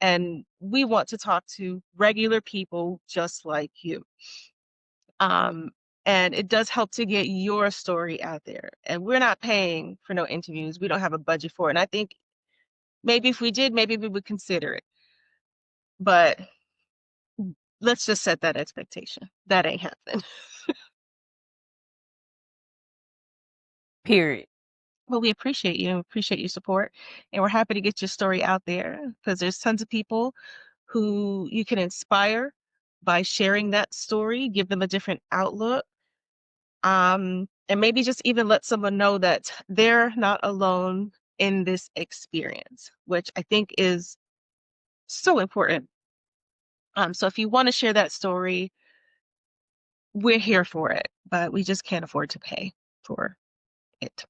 And we want to talk to regular people just like you. Um, and it does help to get your story out there. And we're not paying for no interviews. We don't have a budget for it. And I think maybe if we did, maybe we would consider it. But let's just set that expectation. That ain't happening. Period. Well, we appreciate you, appreciate your support, and we're happy to get your story out there because there's tons of people who you can inspire by sharing that story, give them a different outlook, and maybe just even let someone know that they're not alone in this experience, which I think is so important. So if you want to share that story, we're here for it, but we just can't afford to pay for it.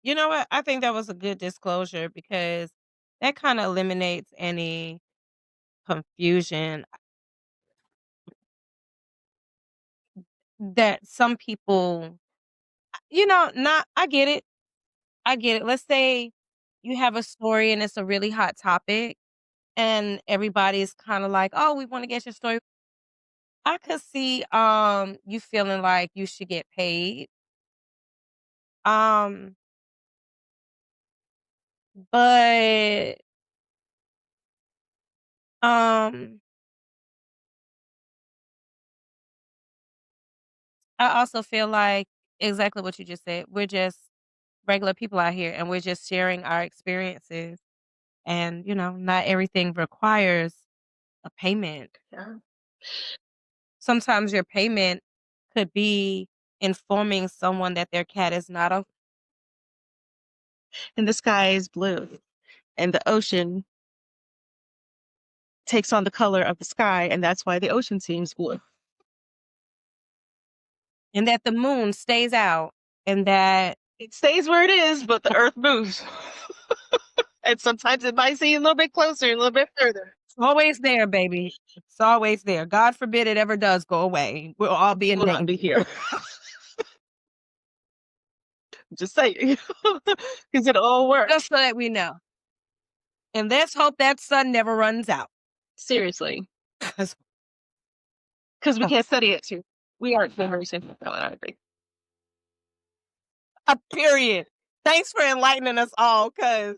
You know what? I think that was a good disclosure because that kind of eliminates any confusion that some people, not, I get it. I get it. Let's say you have a story and it's a really hot topic and everybody's kind of like, "Oh, we want to get your story." I could see you feeling like you should get paid. Um but um I also feel like exactly what you just said. We're just regular people out here and we're just sharing our experiences and not everything requires a payment. Yeah. Sometimes your payment could be informing someone that their cat is not okay. And the sky is blue, and the ocean takes on the color of the sky, and that's why the ocean seems blue. And that the moon stays out and that It stays where it is, but the earth moves. And sometimes it might seem a little bit closer, a little bit further. it's always there, baby. It's always there. God forbid it ever does go away. We'll all be in We'll danger. not be here. Just saying. Because it all works. Just so that we know. And let's hope that sun never runs out. Seriously. 'Cause Because we can't study it too. We aren't very simple. I agree. a period. Thanks for enlightening us all, because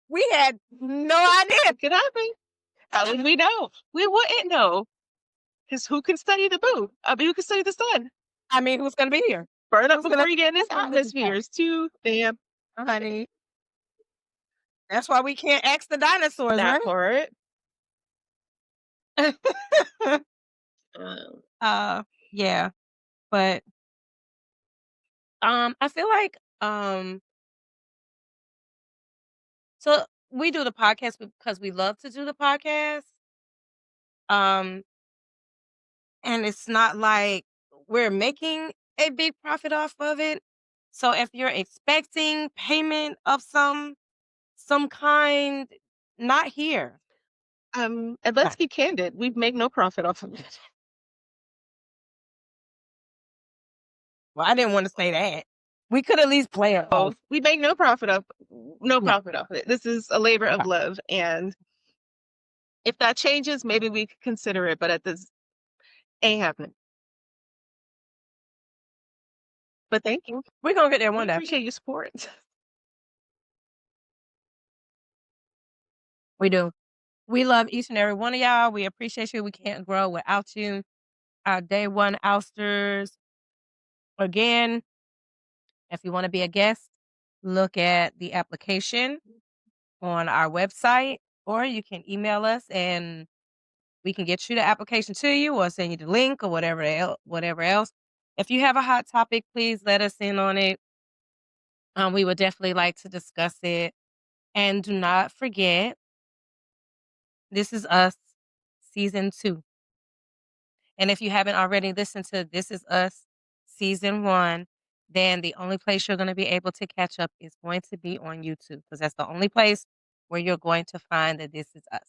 we had no idea. It could happen. How would we know? We wouldn't know. Because who can study the moon? I mean, who can study the sun? I mean, who's gonna be here? Burn up Who's gonna before you get in this who's gonna- atmosphere. It's too damn honey. That's why we can't ask the dinosaurs, that right? part. Yeah. But I feel like so we do the podcast because we love to do the podcast. Um and it's not like we're making a big profit off of it. So if you're expecting payment of some kind, not here. And let's be candid, we've made no profit off of it. Well, I didn't want to say that. We could at least play it off. We make no profit off of it. This is a labor of love, and if that changes, maybe we could consider it, but at this ain't happening. But thank you. We're gonna get there We one day. appreciate your support. We do. We love each and every one of y'all. We appreciate you. We can't grow without you. Our day one ousters. Again, if you want to be a guest, look at the application on our website, or you can email us and we can get you the application to you or send you the link or whatever else. If you have a hot topic, please let us in on it. We would definitely like to discuss it. And do not forget, This Is Us Season 2. And if you haven't already listened to This Is Us Season 1, then the only place you're going to be able to catch up is going to be on YouTube, because that's the only place where you're going to find that This Is Us.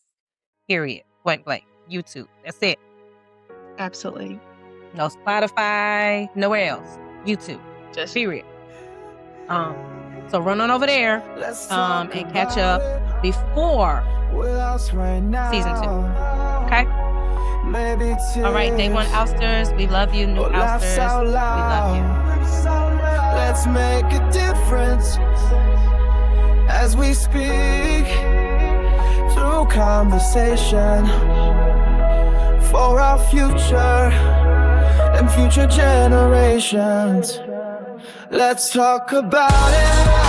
Period. Point blank. YouTube. That's it. Absolutely. No Spotify, nowhere else. YouTube. Just Period. So run on over there and catch up before Season 2. Okay? All right, day one ousters. We love you. New ousters. We love you. Let's make a difference as we speak through conversation for our future and future generations. Let's talk about it.